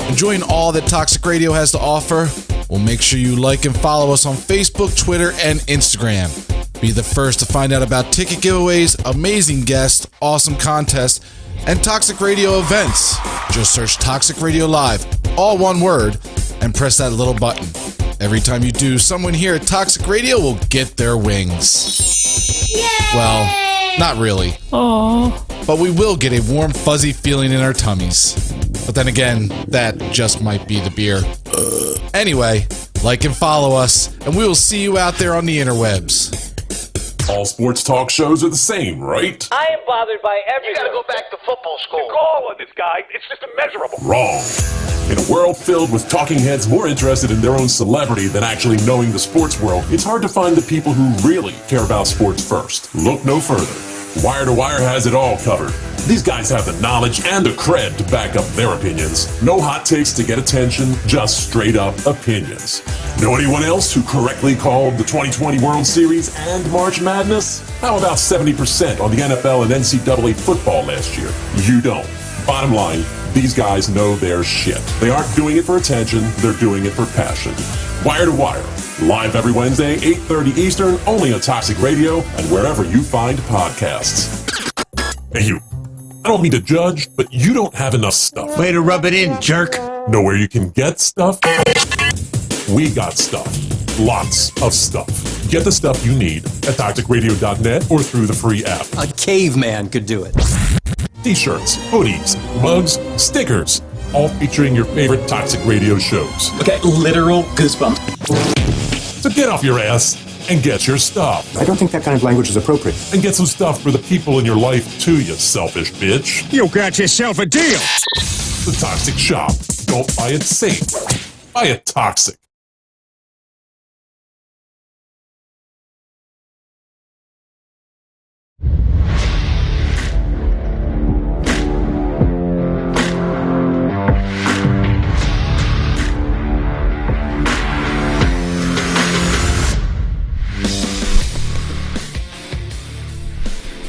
Enjoying all that Toxic Radio has to offer? Well, make sure you like and follow us on Facebook, Twitter, and Instagram. Be the first to find out about ticket giveaways, amazing guests, awesome contests, and Toxic Radio events. Just search Toxic Radio Live, all one word, and press that little button. Every time you do, someone here at Toxic Radio will get their wings. Yay! Well, not really. Aww. But we will get a warm, fuzzy feeling in our tummies. But then again, that just might be the beer. Anyway, like and follow us, and we will see you out there on the interwebs. All sports talk shows are the same, right? I am bothered by everything. You gotta go back to football school. The goal of this guy, it's just immeasurable. Wrong. In a world filled with talking heads more interested in their own celebrity than actually knowing the sports world, it's hard to find the people who really care about sports first. Look no further. Wire to Wire has it all covered. These guys have the knowledge and the cred to back up their opinions. No hot takes to get attention, just straight up opinions. Know anyone else who correctly called the 2020 World Series and March Madness? How about 70% on the NFL and NCAA football last year? You don't. Bottom line, these guys know their shit. They aren't doing it for attention, they're doing it for passion. Wire to Wire, live every Wednesday, 8:30 Eastern, only on Toxic Radio and wherever you find podcasts. Hey you, I don't mean to judge, but you don't have enough stuff. Way to rub it in, jerk. Know where you can get stuff? We got stuff. Lots of stuff. Get the stuff you need at toxicradio.net or through the free app. A caveman could do it. T-shirts, hoodies, mugs, stickers, all featuring your favorite Toxic Radio shows. Okay, literal goosebumps. So get off your ass and get your stuff. I don't think that kind of language is appropriate. And get some stuff for the people in your life too, you selfish bitch. You got yourself a deal. The Toxic Shop. Don't buy it safe. Buy it toxic.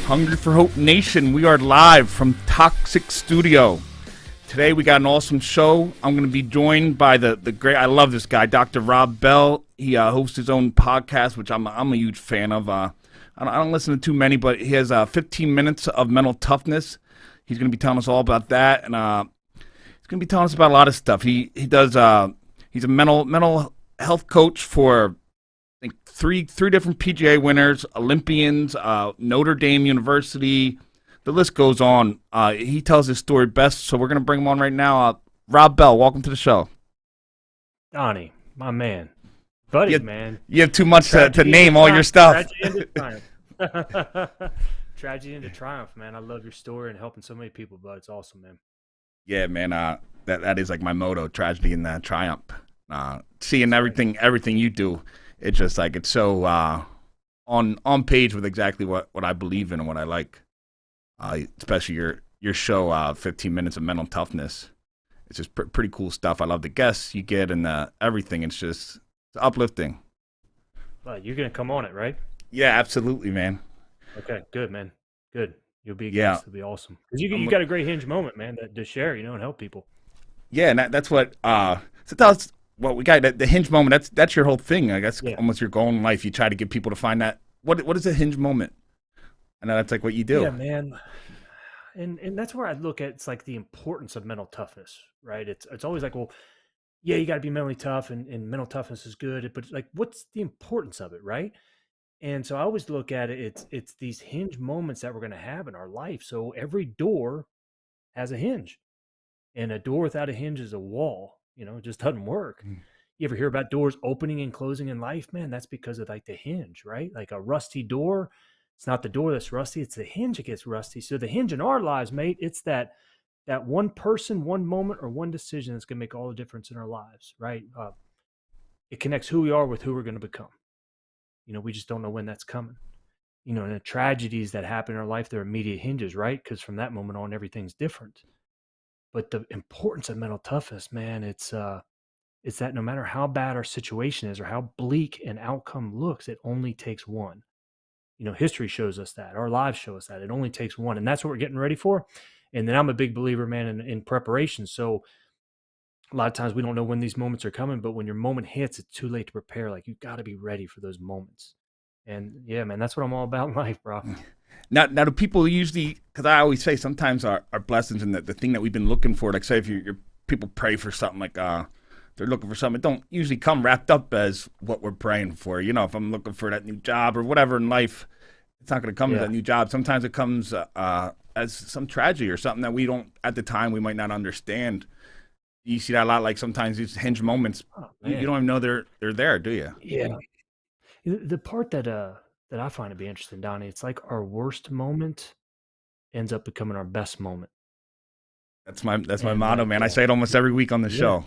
Hungry for Hope Nation, we are live from Toxic Studio. Today we got an awesome show. I'm going to be joined by the great, I love this guy, Dr. Rob Bell. He hosts his own podcast, which I'm a huge fan of. I don't listen to too many, but he has 15 minutes of mental toughness. He's going to be telling us all about that, and he's going to be telling us about a lot of stuff. He's a mental health coach for I think three different PGA winners, Olympians, Notre Dame University. The list goes on. He tells his story best, so we're going to bring him on right now. Rob Bell, welcome to the show. Donnie, my man. Buddy, man. You have too much to name all your stuff. Tragedy into triumph. Tragedy into triumph, man. I love your story and helping so many people, bud. It's awesome, man. Yeah, man. That is like my motto, tragedy and triumph. Seeing everything you do, it's just like it's so on page with exactly what I believe in and what I like. Especially your show, 15 Minutes of Mental Toughness. It's just pretty cool stuff. I love the guests you get and everything. It's uplifting. Well, you're gonna come on it, right? Yeah, absolutely, man. Okay, good, man. Good. You'll be a guest. It'll be awesome. Because you got a great Hinge moment, man, to share, and help people. Yeah, and that's what. So tell us what we got. The Hinge moment. That's your whole thing. I guess almost your goal in life. You try to get people to find that. What is a Hinge moment? I know that's like what you do. Yeah, man. And that's where I look at it's like the importance of mental toughness, right? It's always like, well, yeah, you got to be mentally tough, and mental toughness is good, but like, what's the importance of it, right? And so I always look at it. It's these hinge moments that we're going to have in our life. So every door has a hinge, and a door without a hinge is a wall. It just doesn't work. You ever hear about doors opening and closing in life? Man, that's because of like the hinge, right? Like a rusty door. It's not the door that's rusty, it's the hinge that gets rusty. So the hinge in our lives, mate, it's that one person, one moment, or one decision that's going to make all the difference in our lives, right? It connects who we are with who we're going to become. We just don't know when that's coming. And the tragedies that happen in our life, they're immediate hinges, right? Because from that moment on, everything's different. But the importance of mental toughness, man, it's that no matter how bad our situation is or how bleak an outcome looks, it only takes one. History shows us that. Our lives show us that. It only takes one. And that's what we're getting ready for. And then I'm a big believer, man, in preparation. So a lot of times we don't know when these moments are coming, but when your moment hits, it's too late to prepare. Like, you got to be ready for those moments. And yeah, man, that's what I'm all about in life, bro. Now do people usually, because I always say sometimes our blessings and the thing that we've been looking for, like say if you're people pray for something, like they're looking for something, it don't usually come wrapped up as what we're praying for. You know, if I'm looking for that new job or whatever in life, it's not going to come as that new job. Sometimes it comes as some tragedy or something that we don't, at the time, we might not understand. You see that a lot, like sometimes these hinge moments, you don't even know they're there, do you? Yeah. The part that I find to be interesting, Donnie, it's like our worst moment ends up becoming our best moment. That's my And motto, like, man. I say it almost every week on the show.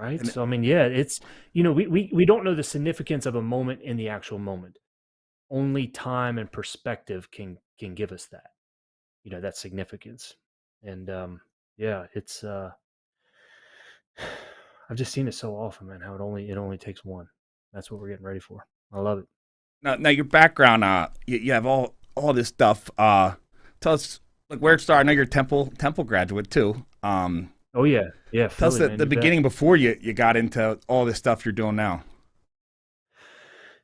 right. And So I mean, yeah, it's, we don't know the significance of a moment in the actual moment. Only time and perspective can give us that, that significance. And yeah, it's I've just seen it so often, man, how it only takes one. That's what we're getting ready for. I love it. now your background, you have all this stuff. Tell us like where it started. I know you're a Temple graduate too. Oh yeah. Yeah. Tell us Philly, man, the you bet. beginning before you got into all this stuff you're doing now.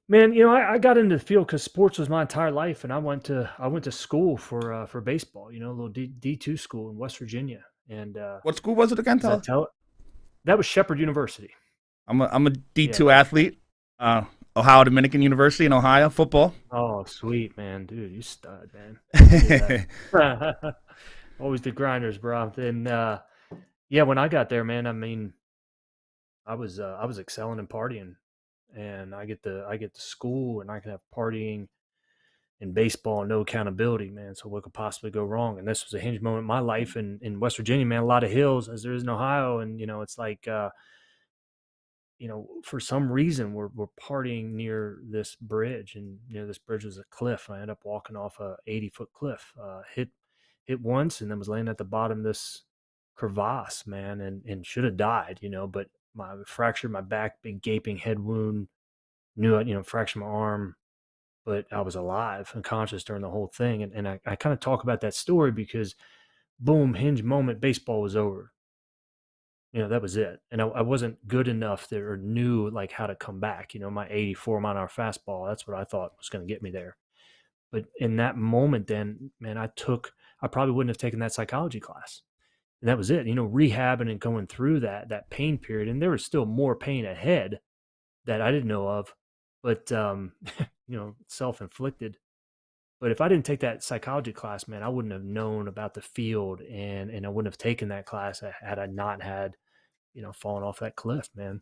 Man, I got into the field because sports was my entire life, and I went to school for baseball. A little D2 school in West Virginia, and What school was it again? does that tell? That was Shepherd University. I'm a Yeah. D2 athlete. Ohio Dominican University in Ohio football. Oh, sweet, man, dude, you stud, man. Always the grinders, bro. And yeah, when I got there, man, I mean, I was excelling and partying, and I get to school, and I can have partying in baseball, no accountability, man. So what could possibly go wrong? And this was a hinge moment in my life in West Virginia, man. A lot of hills as there is in Ohio, and it's like for some reason we're partying near this bridge, and this bridge was a cliff. I ended up walking off a 80-foot cliff, hit once, and then was laying at the bottom of this crevasse, man, and should have died, but my fractured my back, big gaping head wound, fractured my arm, but I was alive and conscious during the whole thing. And I kind of talk about that story because boom, hinge moment, baseball was over. That was it. And I wasn't good enough there or knew like how to come back. My 84 mile an hour fastball, that's what I thought was going to get me there. But in that moment, then, man, I probably wouldn't have taken that psychology class. And that was it, rehabbing and going through that pain period. And there was still more pain ahead that I didn't know of, but, self-inflicted. But if I didn't take that psychology class, man, I wouldn't have known about the field, and I wouldn't have taken that class had I not had, fallen off that cliff, man.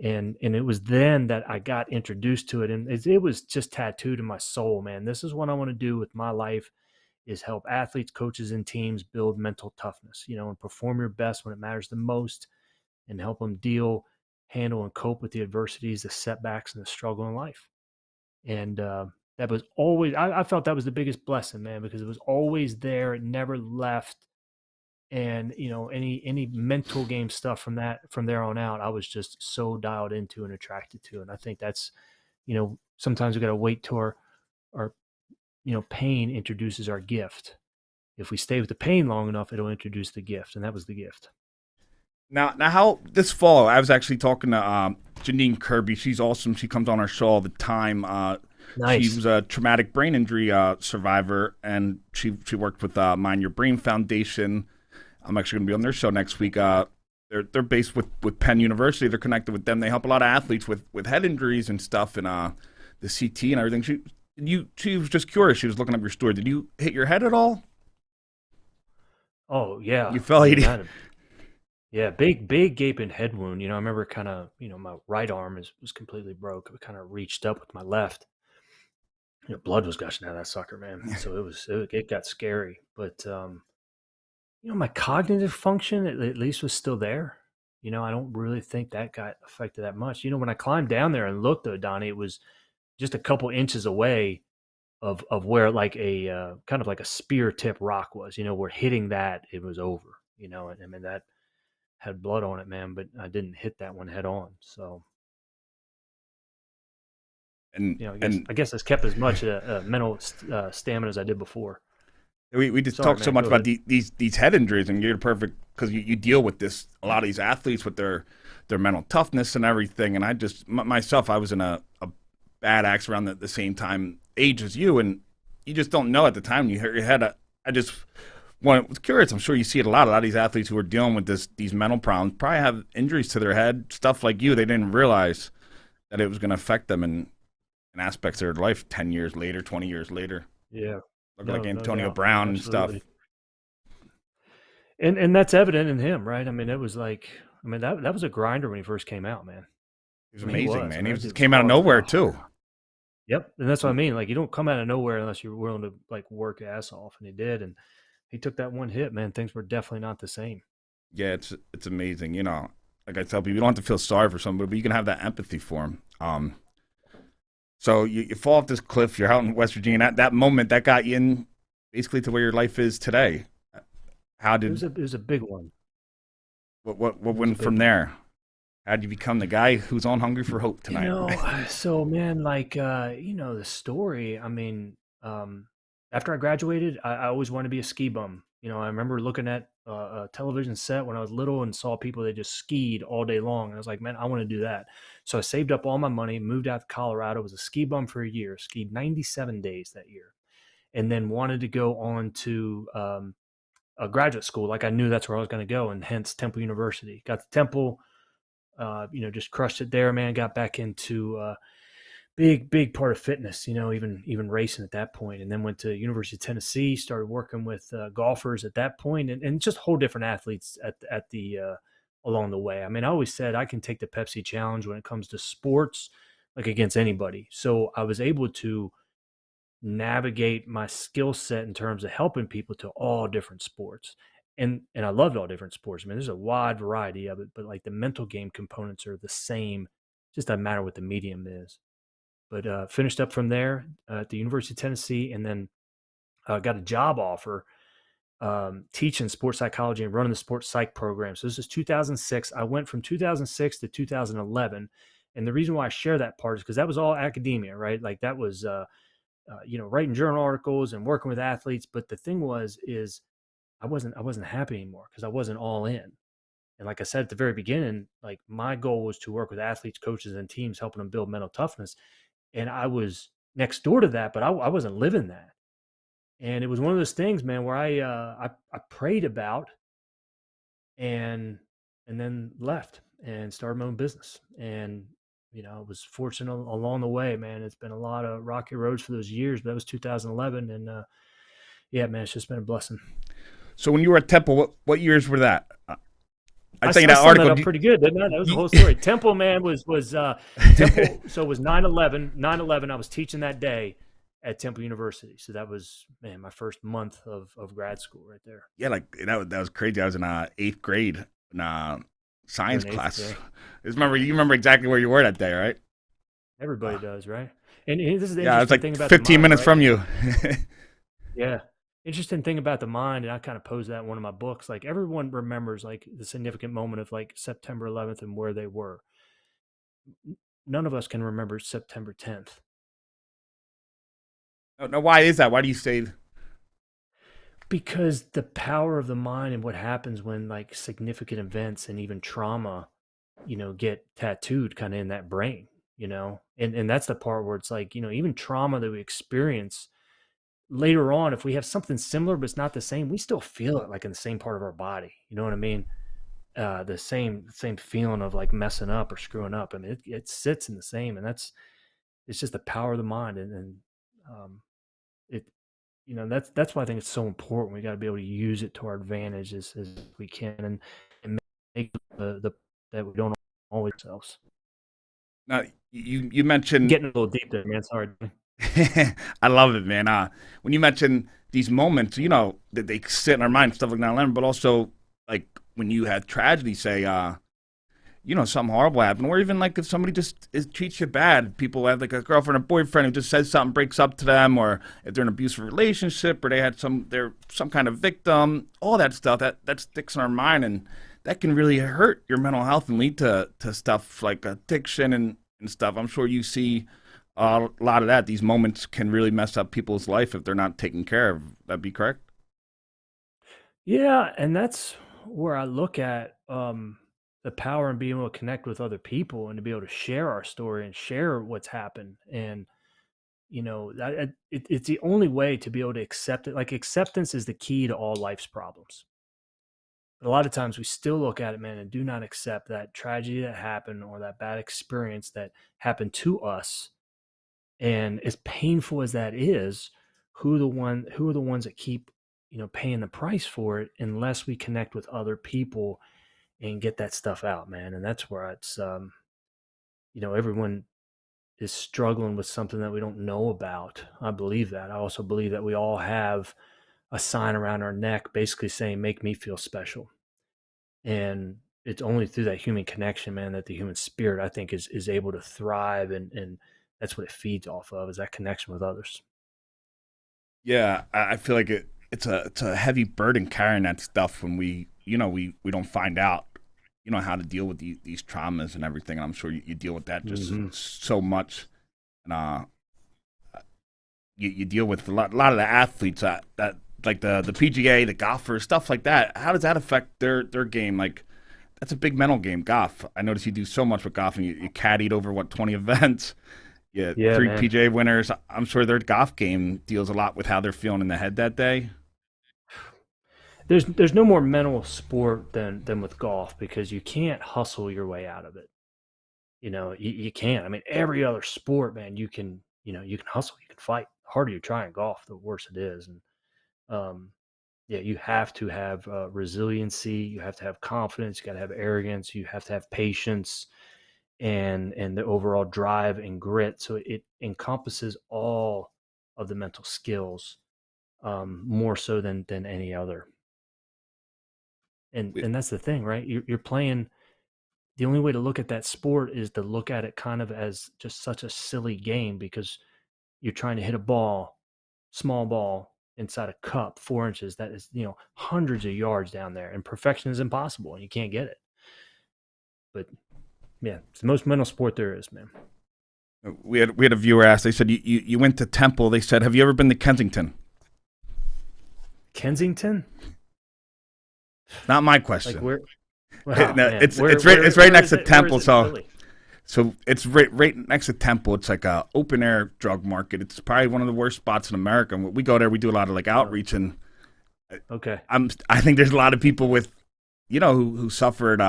And it was then that I got introduced to it, and it was just tattooed in my soul, man. This is what I want to do with my life, is help athletes, coaches, and teams build mental toughness, and perform your best when it matters the most, and help them handle, and cope with the adversities, the setbacks, and the struggle in life. And that was always, I felt that was the biggest blessing, man, because it was always there. It never left. And, any mental game stuff from there on out, I was just so dialed into and attracted to. And I think that's, sometimes we got to wait till our pain introduces our gift. If we stay with the pain long enough, it'll introduce the gift. And that was the gift. Now, how this fall, I was actually talking to Janine Kirby. She's awesome. She comes on our show all the time. Nice. She was a traumatic brain injury survivor, and she worked with Mind Your Brain Foundation. I'm actually going to be on their show next week. They're based with Penn University. They're connected with them. They help a lot of athletes with head injuries and stuff, and the CT and everything. She was just curious. She was looking up your story. Did you hit your head at all? Oh yeah. You fell 80. Yeah, big gaping head wound. I remember kind of, my right arm was completely broke. I kind of reached up with my left. Blood was gushing out of that sucker, man. So it got scary. But my cognitive function at least was still there. I don't really think that got affected that much. When I climbed down there and looked, though, Donnie, it was just a couple inches away of where like a kind of like a spear tip rock was. Where hitting that, it was over. And I mean that had blood on it, man, but I didn't hit that one head on. So, And I guess it's kept as much mental stamina as I did before. We just Sorry, talked so man, much go about these head injuries, and you're the perfect because you deal with this, a lot of these athletes with their mental toughness and everything. And I just, myself, I was in a bad accident around the same time age as you, and you just don't know at the time. You hurt your head. I just was curious. I'm sure you see it a lot. A lot of these athletes who are dealing with these mental problems probably have injuries to their head, stuff like you. They didn't realize that it was going to affect them in aspects of their life 10 years later, 20 years later. Yeah. Look like Antonio Brown and stuff. And that's evident in him, right? I mean, it was like, that was a grinder when he first came out, man. He was amazing, man. He just came out of nowhere, too. Yep. And that's what I mean. Like, you don't come out of nowhere unless you're willing to, like, work your ass off. And he did. And he took that one hit, man. Things were definitely not the same. Yeah, it's amazing. You know, like I tell people, you don't have to feel sorry for somebody, but you can have that empathy for him. So you fall off this cliff. You're out in West Virginia. That moment, that got you in basically to where your life is today. How did it was a big one. What went from there? How did you become the guy who's on Hungry for Hope tonight? You know, so man, like the story. I mean, after I graduated, I always wanted to be a ski bum. You know, I remember looking at a television set when I was little and saw people that just skied all day long. And I was like, man, I want to do that. So I saved up all my money, moved out to Colorado, was a ski bum for a year, skied 97 days that year, and then wanted to go on to a graduate school. Like I knew that's where I was going to go, and hence Temple University. Got to Temple, just crushed it there, man. Got back into big part of fitness, even racing at that point. And then went to University of Tennessee, started working with golfers at that point, and just whole different athletes at the along the way. I mean, I always said I can take the Pepsi challenge when it comes to sports, like against anybody. So I was able to navigate my skill set in terms of helping people to all different sports. And I loved all different sports. I mean, there's a wide variety of it, but like the mental game components are the same. Just doesn't matter what the medium is. But finished up from there at the University of Tennessee, and then got a job offer teaching sports psychology and running the sports psych program. So this is 2006. I went from 2006 to 2011. And the reason why I share that part is because that was all academia, right? Like that was, writing journal articles and working with athletes. But the thing is I wasn't happy anymore because I wasn't all in. And like I said at the very beginning, like my goal was to work with athletes, coaches, and teams, helping them build mental toughness. And I was next door to that, but I wasn't living that. And it was one of those things, man, where I prayed about and then left and started my own business. And, I was fortunate along the way, man. It's been a lot of rocky roads for those years, but that was 2011. And yeah, man, it's just been a blessing. So when you were at Temple, what years were that? I think that article that up pretty good, didn't I? That was the whole story. Temple, man, was Temple. So it was 9/11. 9/11. I was teaching that day at Temple University. So that was, man, my first month of grad school right there. Yeah, like that was crazy. I was in 8th grade in science class. You remember exactly where you were that day, right? Everybody does, right? And this is the it's like thing about 15 minutes right? from you. Yeah. Interesting thing about the mind, and I kind of posed that in one of my books, like everyone remembers like the significant moment of like September 11th and where they were. None of us can remember September 10th. No, why is that? Why do you say? Because the power of the mind and what happens when like significant events and even trauma, get tattooed kind of in that brain, and that's the part where it's like, even trauma that we experience later on, if we have something similar but it's not the same, we still feel it like in the same part of our body. You know what I mean? The same feeling of like messing up or screwing up. I mean, it sits in the same, and it's just the power of the mind, and that's why I think it's so important. We got to be able to use it to our advantage as we can, and make that we don't always ourselves. Now you mentioned getting a little deep there, man. Sorry. I love it, man. When you mention these moments, that they sit in our mind, stuff like 9/11, but also like when you had tragedy, say, something horrible happened, or even like if somebody just treats you bad, people have like a girlfriend or boyfriend who just says something, breaks up to them, or if they're in an abusive relationship, or they're some kind of victim, all that stuff that sticks in our mind, and that can really hurt your mental health and lead to stuff like addiction and stuff. I'm sure you see a lot of that. These moments can really mess up people's life if they're not taken care of. That'd be correct? Yeah, and that's where I look at the power in being able to connect with other people and to be able to share our story and share what's happened. And, it's the only way to be able to accept it. Like, acceptance is the key to all life's problems. But a lot of times we still look at it, man, and do not accept that tragedy that happened or that bad experience that happened to us. And as painful as that is, who are the ones that keep, paying the price for it unless we connect with other people and get that stuff out, man. And that's where it's, everyone is struggling with something that we don't know about. I believe that. I also believe that we all have a sign around our neck basically saying, make me feel special. And it's only through that human connection, man, that the human spirit, I think, is able to thrive. And that's what it feeds off of, is that connection with others. Yeah, I feel like it's a heavy burden carrying that stuff when we don't find out, how to deal with these traumas and everything. And I'm sure you deal with that just so much. And you deal with a lot of the athletes that like the PGA, the golfers, stuff like that. How does that affect their game? Like, that's a big mental game, golf. I notice you do so much with golf, and you caddied over 20 events. Yeah, 3 man. PGA winners. I'm sure their golf game deals a lot with how they're feeling in the head that day. There's no more mental sport than with golf, because you can't hustle your way out of it. You can't. I mean, every other sport, man, you can hustle, you can fight. The harder you try in golf, the worse it is. And you have to have resiliency. You have to have confidence. You got to have arrogance. You have to have patience, and the overall drive and grit. So it encompasses all of the mental skills, more so than any other. And that's the thing, right? You're playing. The only way to look at that sport is to look at it kind of as just such a silly game, because you're trying to hit a ball, small ball, inside a cup 4 inches that is hundreds of yards down there, and perfection is impossible and you can't get it. But yeah, it's the most mental sport there is, man. We had a viewer ask, they said you went to Temple. They said, have you ever been to Kensington? Kensington? Not my question. Like where? No, it's right next to Temple. So it's right next to Temple. It's like a open air drug market. It's probably one of the worst spots in America. We go there. We do a lot of outreach, and okay. I think there's a lot of people with, who suffered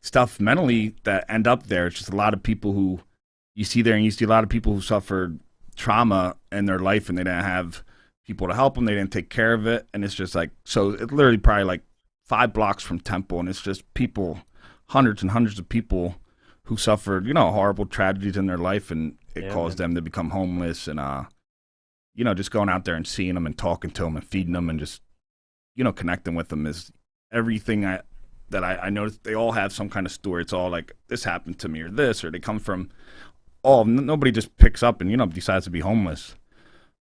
stuff mentally that end up there. It's just a lot of people who you see there, and you see a lot of people who suffered trauma in their life, and they didn't have people to help them. They didn't take care of it, and it's just so it's literally probably 5 blocks from Temple, and it's just people, hundreds and hundreds of people who suffered, horrible tragedies in their life, and it caused them to become homeless. And, just going out there and seeing them and talking to them and feeding them and just, connecting with them is everything that I noticed. They all have some kind of story. It's all like, this happened to me, or this, or they come from, nobody just picks up and, decides to be homeless.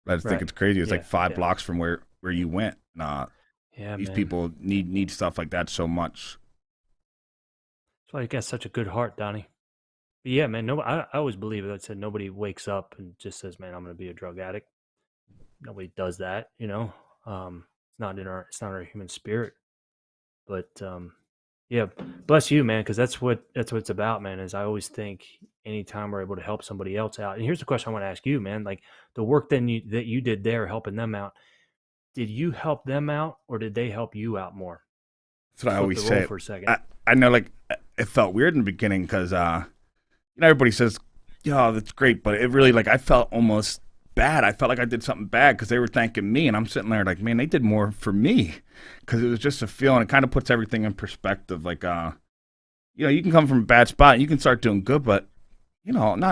I just think it's crazy. It's 5 blocks from where you went. These people need stuff like that so much. That's why you got such a good heart, Donnie. But yeah, man, I always believe it. I said nobody wakes up and just says, man, I'm going to be a drug addict. Nobody does that, It's not in our human spirit. But yeah, bless you, man, because that's what it's about, man. Is I always think anytime we're able to help somebody else out. And here's the question I want to ask you, man. Like, the work that you did there, helping them out, did you help them out, or did they help you out more? That's what I always say. For a second. I know, it felt weird in the beginning because, everybody says, that's great. But it really, I felt almost bad. I felt like I did something bad because they were thanking me. And I'm sitting there man, they did more for me, because it was just a feeling. It kind of puts everything in perspective. You can come from a bad spot and you can start doing good, but, not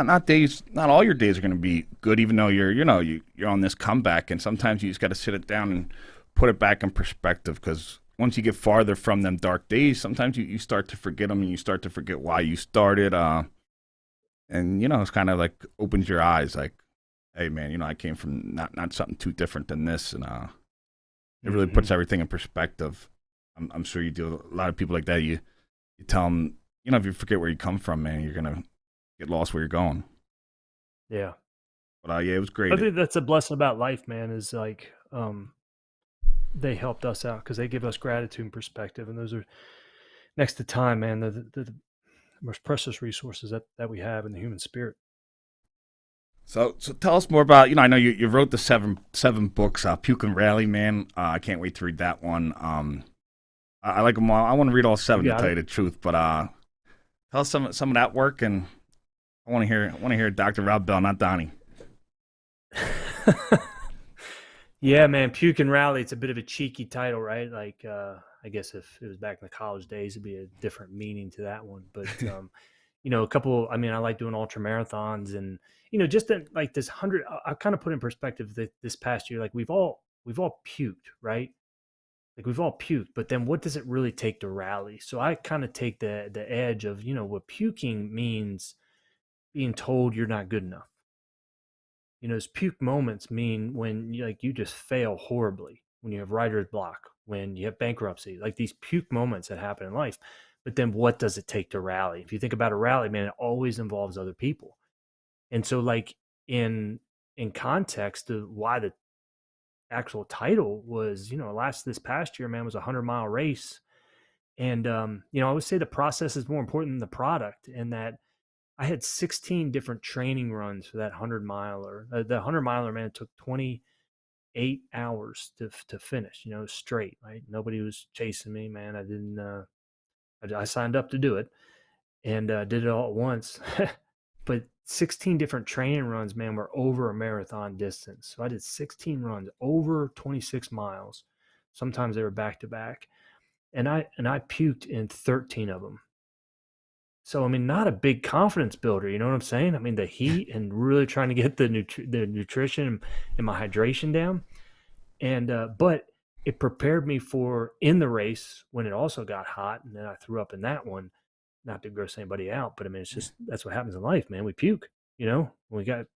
all your days are going to be good, even though you're on this comeback. And sometimes you just got to sit it down and put it back in perspective, because once you get farther from them dark days, sometimes you start to forget them, and you start to forget why you started. And, it's kind of opens your eyes, hey, man, I came from not something too different than this. And it really puts everything in perspective. I'm sure you deal with a lot of people like that. You tell them, if you forget where you come from, man, you're going to get lost where you're going. Yeah. But it was great. I think that's a blessing about life, man, is they helped us out because they give us gratitude and perspective, and those are next to time, man, the most precious resources that we have in the human spirit. So tell us more about, I know you wrote the seven books, Puke and Rally, man. I can't wait to read that one. I like them all. I want to read all seven to tell you the truth, but tell us some of that work, and I want to hear Dr. Rob Bell, not Donnie. Yeah, man, Puke and Rally. It's a bit of a cheeky title, right? Like, I guess if it was back in the college days, it'd be a different meaning to that one. But a couple. I mean, I like doing ultra marathons, and just like this 100. I kind of put in perspective that this past year, like we've all puked, right? Like we've all puked, but then what does it really take to rally? So I kind of take the edge of what puking means, being told you're not good enough. Those puke moments mean when you just fail horribly, when you have writer's block, when you have bankruptcy, like these puke moments that happen in life. But then what does it take to rally? If you think about a rally, man, it always involves other people. And so like in context to why the actual title was, this past year, man, was a 100-mile race. And, I always say the process is more important than the product, and that I had 16 different training runs for that 100-miler. The 100-miler, man, it took 28 hours to finish, straight, right? Nobody was chasing me, man. I didn't, I signed up to do it and did it all at once. But 16 different training runs, man, were over a marathon distance. So I did 16 runs over 26 miles. Sometimes they were back to back. And I puked in 13 of them. So, I mean, not a big confidence builder, you know what I'm saying? I mean, the heat and really trying to get the nutrition and my hydration down. And, but it prepared me for in the race when it also got hot. And then I threw up in that one, not to gross anybody out, but I mean, it's just, that's what happens in life, man. We puke, we got,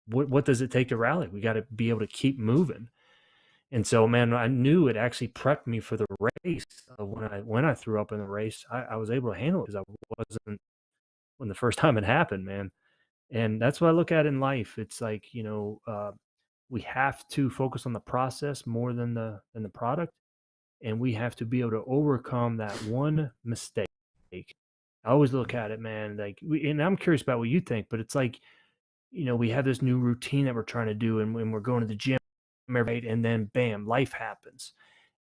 what does it take to rally? We got to be able to keep moving. And so, man, I knew it actually prepped me for the race. When I threw up in the race, I was able to handle it because I wasn't when the first time it happened, man. And that's what I look at in life. It's like, we have to focus on the process more than the product, and we have to be able to overcome that one mistake. I always look at it, man. Like, and I'm curious about what you think, but it's like, we have this new routine that we're trying to do, and when we're going to the gym. Right, and then bam, life happens,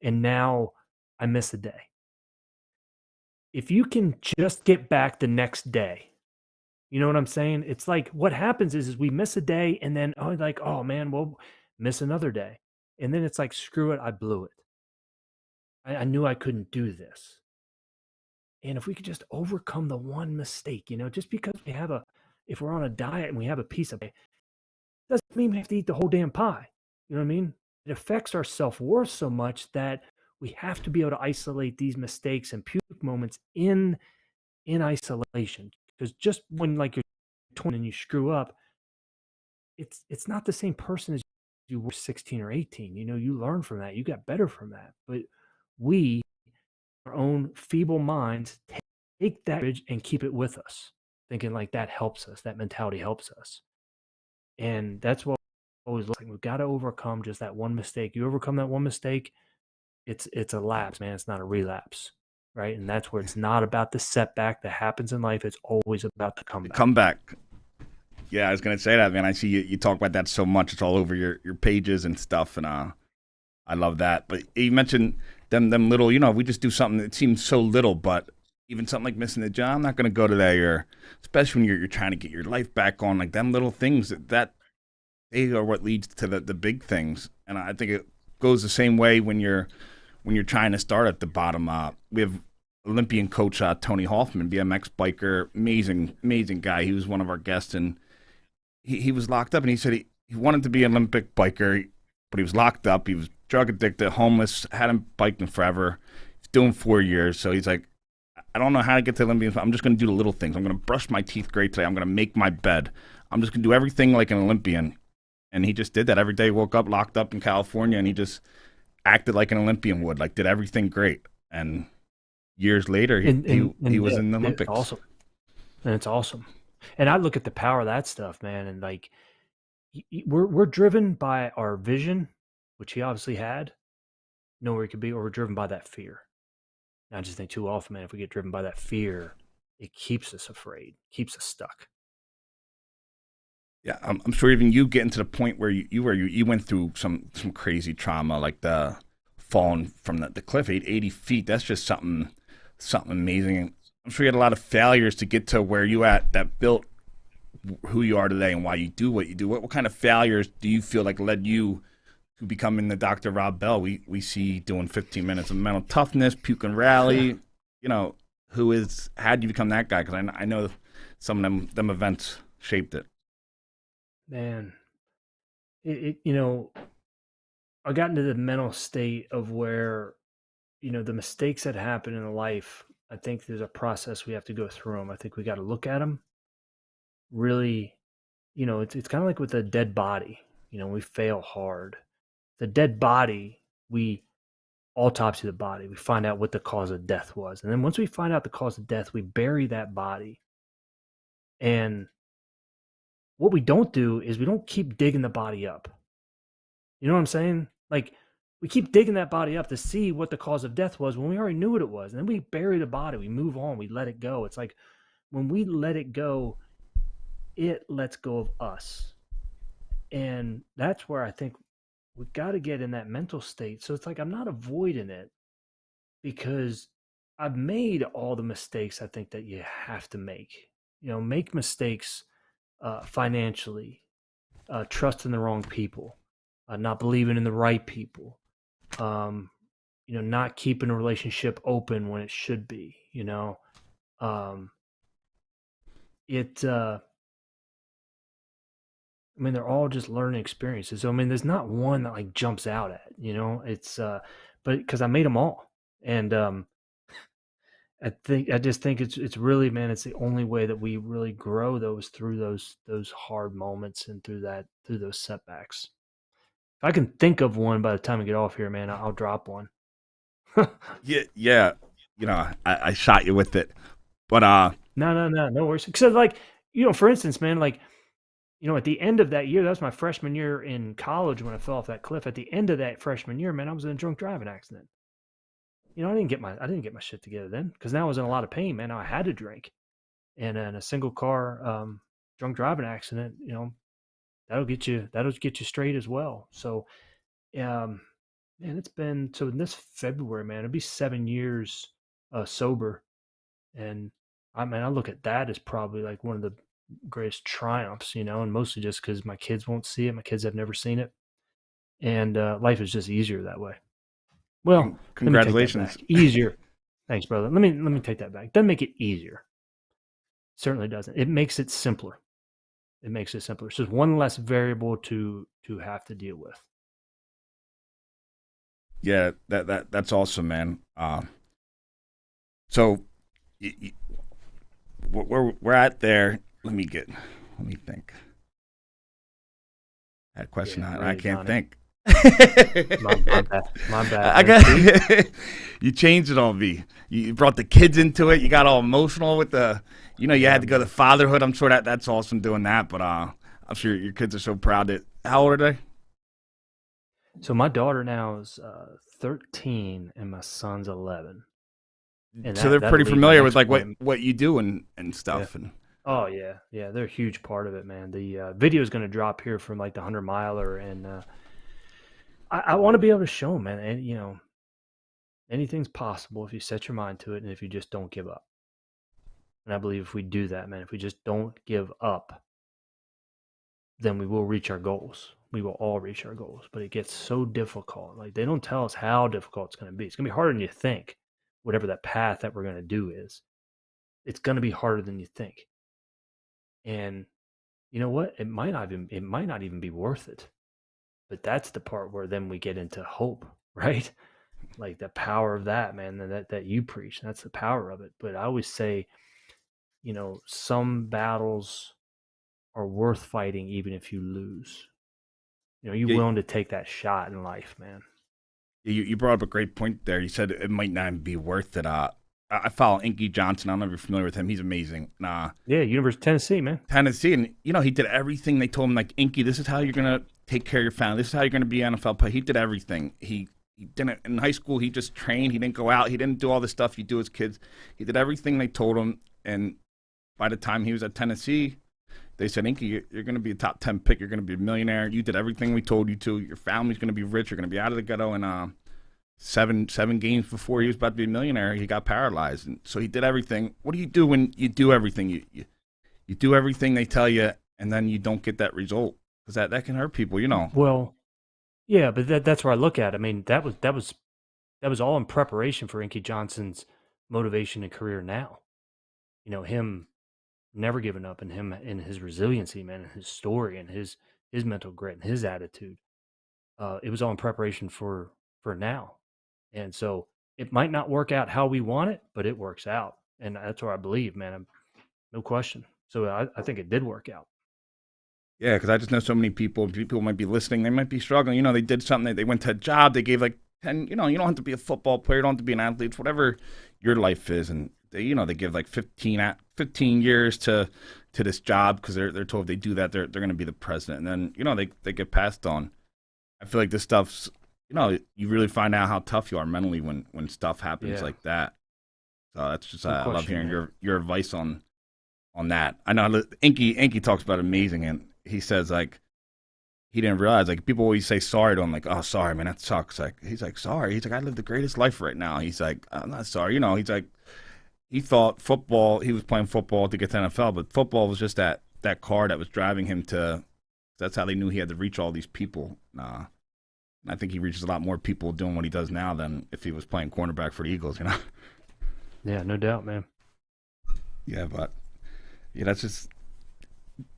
and now I miss a day. If you can just get back the next day, you know what I'm saying? It's like what happens is we miss a day, and then oh man, we'll miss another day, and then it's like screw it, I blew it. I knew I couldn't do this, and if we could just overcome the one mistake, just because if we're on a diet and we have a piece of it, doesn't mean we have to eat the whole damn pie. You know what I mean? It affects our self-worth so much that we have to be able to isolate these mistakes and puke moments in isolation. Because just when like you're 20 and you screw up, it's not the same person as you were 16 or 18. You learn from that. You got better from that. But we, our own feeble minds, take that and keep it with us, thinking like that helps us. That mentality helps us. And that's what always looks like. We've got to overcome just that one mistake. You overcome that one mistake, it's a lapse, man. It's not a relapse, right? And that's where it's not about the setback that happens in life. It's always about the comeback. Comeback. Yeah, I was gonna say that, man. I see you talk about that so much. It's all over your pages and stuff, and I love that. But you mentioned them little, we just do something that seems so little, but even something like missing the gym, I'm not gonna go today, or especially when you're trying to get your life back on, like them little things that they are what leads to the big things. And I think it goes the same way when you're trying to start at the bottom. We have Olympian coach Tony Hoffman, BMX biker, amazing guy. He was one of our guests, and he was locked up, and he said he wanted to be an Olympic biker, but he was locked up. He was drug addicted, homeless, hadn't biked in forever. He's doing 4 years, so he's like, I don't know how to get to Olympian, but I'm just going to do the little things. I'm going to brush my teeth great today. I'm going to make my bed. I'm just going to do everything like an Olympian. And he just did that every day. Woke up, locked up in California, and he just acted like an Olympian would, like did everything great. And years later, he was in the Olympics. It's awesome. And it's awesome. And I look at the power of that stuff, man. And like, we're driven by our vision, which he obviously had. know where he could be, or we're driven by that fear. And I just think too often, man, if we get driven by that fear, it keeps us afraid, keeps us stuck. Yeah, I'm sure even you getting to the point where you went through some crazy trauma, like the falling from the cliff, 80 feet. That's just something amazing. I'm sure you had a lot of failures to get to where you at that built who you are today and why you do what you do. What kind of failures do you feel like led you to becoming the Dr. Rob Bell we see doing 15 minutes of mental toughness, puke and rally? You know, how did you become that guy? Because I know some of them events shaped it. Man, I got into the mental state of where, the mistakes that happen in life, I think there's a process we have to go through them. I think we got to look at them really, it's kind of like with a dead body, we fail hard. The dead body, we autopsy the body. We find out what the cause of death was. And then once we find out the cause of death, we bury that body. And what we don't do is we don't keep digging the body up. You know what I'm saying? Like, we keep digging that body up to see what the cause of death was when we already knew what it was. And then we bury the body. We move on. We let it go. It's like when we let it go, it lets go of us. And that's where I think we've got to get in that mental state. So it's like I'm not avoiding it because I've made all the mistakes I think that you have to make. Make mistakes financially, trusting the wrong people, not believing in the right people, not keeping a relationship open when it should be, they're all just learning experiences. So, there's not one that like jumps out at, it's, but because I made them all. And I just think it's really, man, it's the only way that we really grow through those hard moments and through those setbacks. If I can think of one by the time we get off here, man, I'll drop one. Yeah. I shot you with it, but no worries. Because like, for instance, man, like, at the end of that year, that was my freshman year in college when I fell off that cliff. At the end of that freshman year, man, I was in a drunk driving accident. I didn't get my shit together then because now I was in a lot of pain, man. Now I had to drink, and in a single car drunk driving accident, that'll get you straight as well. So, man, it's been so in this February, man, it'll be 7 years sober, and I look at that as probably like one of the greatest triumphs, and mostly just because my kids won't see it. My kids have never seen it, and life is just easier that way. Well, congratulations. Easier. Thanks, brother. Let me take that back. Doesn't make it easier. Certainly doesn't. It makes it simpler. It's just one less variable to have to deal with. Yeah, that's awesome, man. So we're at there. Let me think. That question, I can't think. My bad. You changed it on me. You brought the kids into it. You got all emotional with you had to go to fatherhood. I'm sure that's awesome doing that, but I'm sure your kids are so proud. How old are they? So my daughter now is 13 and my son's 11. And so they're pretty familiar with like what you do and stuff. Yeah. And oh yeah, they're a huge part of it, man. The video is going to drop here from like the 100 miler, and I want to be able to show them, man. And anything's possible if you set your mind to it, and if you just don't give up. And I believe if we do that, man, if we just don't give up, then we will reach our goals. We will all reach our goals, but it gets so difficult. Like, they don't tell us how difficult it's going to be. It's going to be harder than you think. Whatever that path that we're going to do is, it's going to be harder than you think. And you know what? It might not even be worth it. But that's the part where then we get into hope, right? Like the power of that, man, that you preach. That's the power of it. But I always say, some battles are worth fighting even if you lose. You're willing to take that shot in life, man. You brought up a great point there. You said it might not be worth it. I follow Inky Johnson. I don't know if you're familiar with him. He's amazing. Yeah, University of Tennessee, man. Tennessee. And, he did everything. They told him, like, Inky, this is how you're going to take care of your family. This is how you're going to be an NFL player. He did everything. He He didn't in high school. He just trained. He didn't go out. He didn't do all the stuff you do as kids. He did everything they told him. And by the time he was at Tennessee, they said, Inky, you're going to be a top 10 pick. You're going to be a millionaire. You did everything we told you to. Your family's going to be rich. You're going to be out of the ghetto. And seven games before he was about to be a millionaire, he got paralyzed. And so he did everything. What do you do when you do everything? You do everything they tell you, and then you don't get that result, because that can hurt people, you know. Well, yeah, but that's where I look at it. I mean, that was all in preparation for Inky Johnson's motivation and career now. You know, him never giving up, and him and his resiliency, man, and his story and his mental grit and his attitude. It was all in preparation for now. And so it might not work out how we want it, but it works out. And that's where I believe, man. No question. So I think it did work out. Yeah, because I just know so many people might be listening. They might be struggling. You know, they did something. They went to a job. They gave like 10, you know, you don't have to be a football player. You don't have to be an athlete. It's whatever your life is. And, they give like 15 years to this job because they're told if they do that, they're going to be the president. And then, they get passed on. I feel like this stuff's, you really find out how tough you are mentally when stuff happens like that. So that's just, I love hearing your advice on that. I know Inky talks about amazing, and he says, like, he didn't realize, like, people always say sorry to him, like, oh, sorry, man, that sucks. Like, he's like, sorry. He's like, I live the greatest life right now. He's like, I'm not sorry. He's like, he thought he was playing football to get to NFL, but football was just that car that was driving him to, that's how they knew he had to reach all these people. And I think he reaches a lot more people doing what he does now than if he was playing cornerback for the Eagles, Yeah, no doubt, man. Yeah, but that's just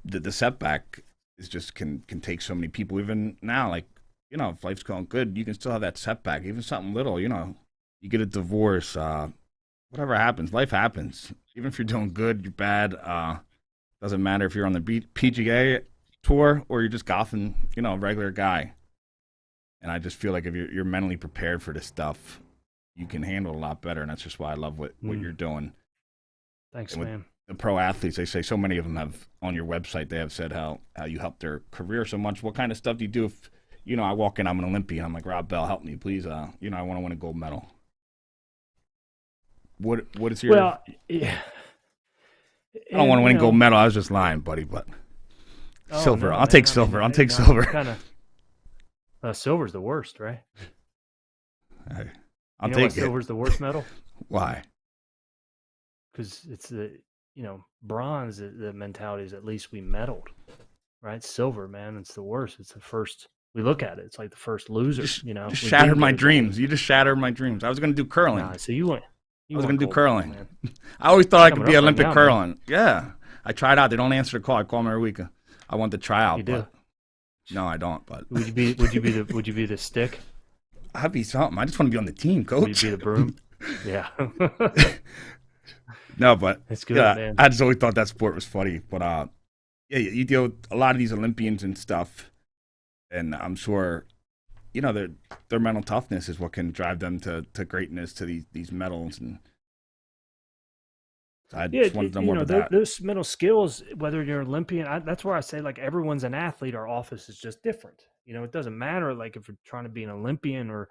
the setback is just can take so many people. Even now, like, if life's going good, you can still have that setback, even something little. You get a divorce, whatever happens, life happens. Even if you're doing good, you're bad. Doesn't matter if you're on the PGA tour or you're just golfing, a regular guy. And I just feel like if you're mentally prepared for this stuff, you can handle it a lot better. And that's just why I love what you're doing. Thanks, man. The pro athletes, they say so many of them have on your website, they have said how you helped their career so much. What kind of stuff do you do if, I walk in, I'm an Olympian, I'm like, Rob Bell, help me, please. I want to win a gold medal. What is your... Well, yeah. I don't want to win a gold medal. I was just lying, buddy, but silver. I'll take silver. I'll take silver. Silver's the worst, right? I'll take it. Silver's the worst medal? Why? Because it's bronze, the mentality is at least we medaled, right? Silver, man, it's the worst. It's the first, we look at it, it's like the first loser, Just shattered my dreams. You just shattered my dreams. I was going to do curling. Nah, so I was going to do curling. Man. I always thought I could be Olympic curling. Man. Yeah. I tried out. They don't answer the call. I call them every week. I want to try out. You do? No, I don't. But would you be the stick? I'd be something. I just want to be on the team, coach. Would you be the broom? Yeah. No, but it's good, man. I just always thought that sport was funny. But you deal with a lot of these Olympians and stuff, and I'm sure, their mental toughness is what can drive them to greatness, to these medals. And so I just wanted to know more about that. Those mental skills, whether you're an Olympian, that's where I say, like, everyone's an athlete. Our office is just different. It doesn't matter, like, if you're trying to be an Olympian or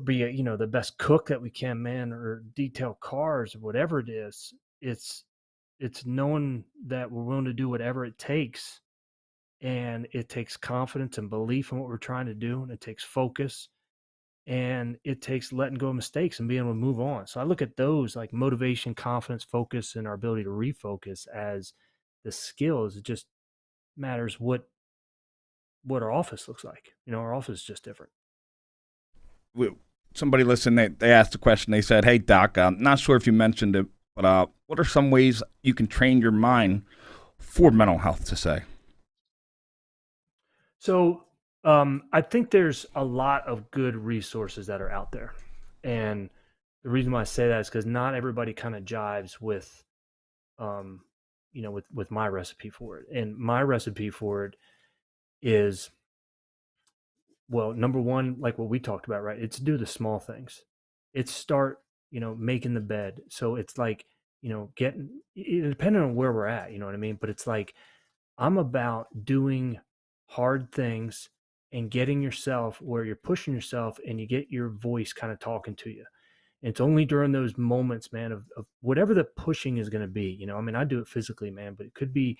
be the best cook that we can, man, or detail cars or whatever it is. It's knowing that we're willing to do whatever it takes, and it takes confidence and belief in what we're trying to do, and it takes focus, and it takes letting go of mistakes and being able to move on. So I look at those, like motivation, confidence, focus, and our ability to refocus as the skills. It just matters what our office looks like. Our office is just different. Somebody listened, they asked a question. They said, hey, Doc, I'm not sure if you mentioned it, but what are some ways you can train your mind for mental health, to say? So I think there's a lot of good resources that are out there. And the reason why I say that is because not everybody kind of jives with, with my recipe for it. And my recipe for it is, well, number one, like what we talked about, right? It's do the small things. It's start, making the bed. So it's like, getting, depending on where we're at, you know what I mean? But it's like, I'm about doing hard things and getting yourself where you're pushing yourself and you get your voice kind of talking to you. And it's only during those moments, man, of whatever the pushing is going to be. I mean, I do it physically, man, but it could be,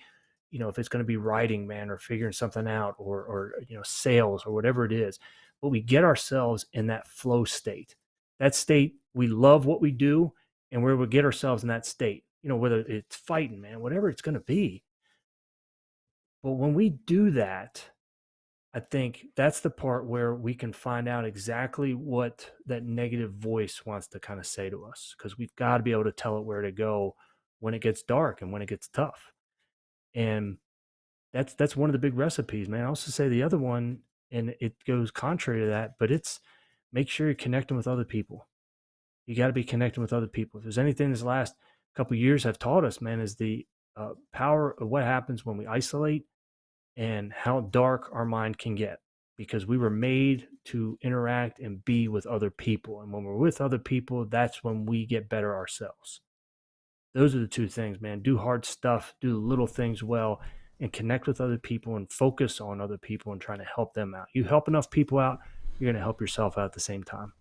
if it's going to be writing, man, or figuring something out, or sales or whatever it is. But we get ourselves in that flow state. That state, we love what we do, and where we get ourselves in that state, whether it's fighting, man, whatever it's going to be. But when we do that, I think that's the part where we can find out exactly what that negative voice wants to kind of say to us, because we've got to be able to tell it where to go when it gets dark and when it gets tough. And that's one of the big recipes, man. I also say the other one, and it goes contrary to that, but it's make sure you're connecting with other people. You got to be connecting with other people. If there's anything this last couple of years have taught us, man, is the power of what happens when we isolate and how dark our mind can get, because we were made to interact and be with other people. And when we're with other people, that's when we get better ourselves. Those are the two things, man. Do hard stuff, do the little things well, and connect with other people and focus on other people and trying to help them out. You help enough people out, you're going to help yourself out at the same time.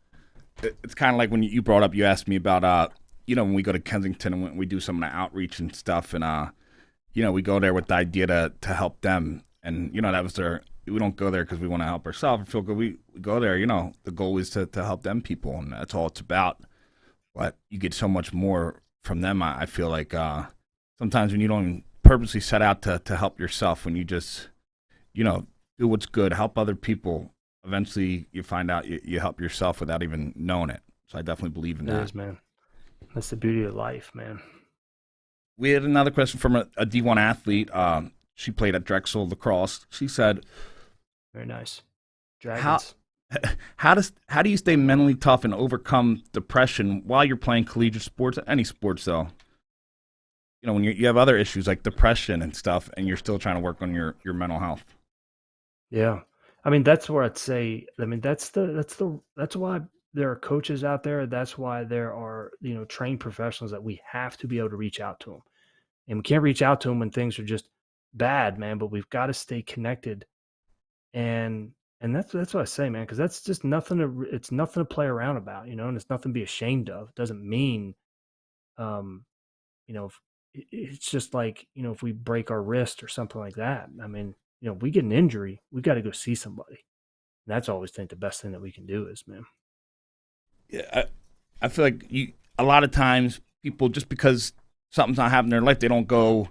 It's kind of like when you brought up, you asked me about, when we go to Kensington and when we do some of the outreach and stuff, and, we go there with the idea to help them. And, that was we don't go there because we want to help ourselves or feel good. We go there, the goal is to help them people, and that's all it's about. But you get so much more from them. I feel like sometimes when you don't purposely set out to help yourself, when you just, do what's good, help other people, eventually you find out you help yourself without even knowing it. So I definitely believe in that. It is, man. That's the beauty of life, man. We had another question from a D1 athlete. She played at Drexel lacrosse. She said, very nice. Dragons. How do you stay mentally tough and overcome depression while you're playing collegiate sports, any sports though? When you have other issues like depression and stuff, and you're still trying to work on your mental health. Yeah. I mean, that's where I'd say, that's why there are coaches out there. That's why there are, trained professionals that we have to be able to reach out to them. And we can't reach out to them when things are just bad, man, but we've got to stay connected. And that's what I say, man, because that's just it's nothing to play around about, and it's nothing to be ashamed of. It doesn't mean, it's just like, if we break our wrist or something like that. I mean, if we get an injury, we got to go see somebody. And that's always the best thing that we can do is, man. Yeah, I feel like a lot of times people, just because something's not happening in their life, they don't go,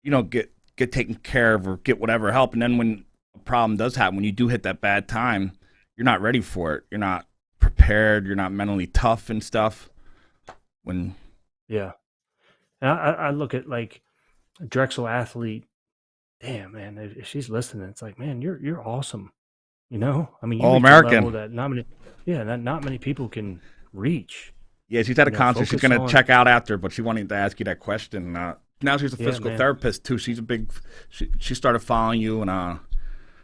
get taken care of or get whatever help. And then when a problem does happen, when you do hit that bad time, you're not ready for it. You're not prepared. You're not mentally tough and stuff. Yeah. And I look at like a Drexel athlete. Damn, man, if she's listening, it's like, man, you're awesome. I mean, you All reach a American level that not many people can reach. Yeah, she's at a concert. She's going to check out after, but she wanted to ask you that question. Now she's a physical therapist too. She's she started following you, and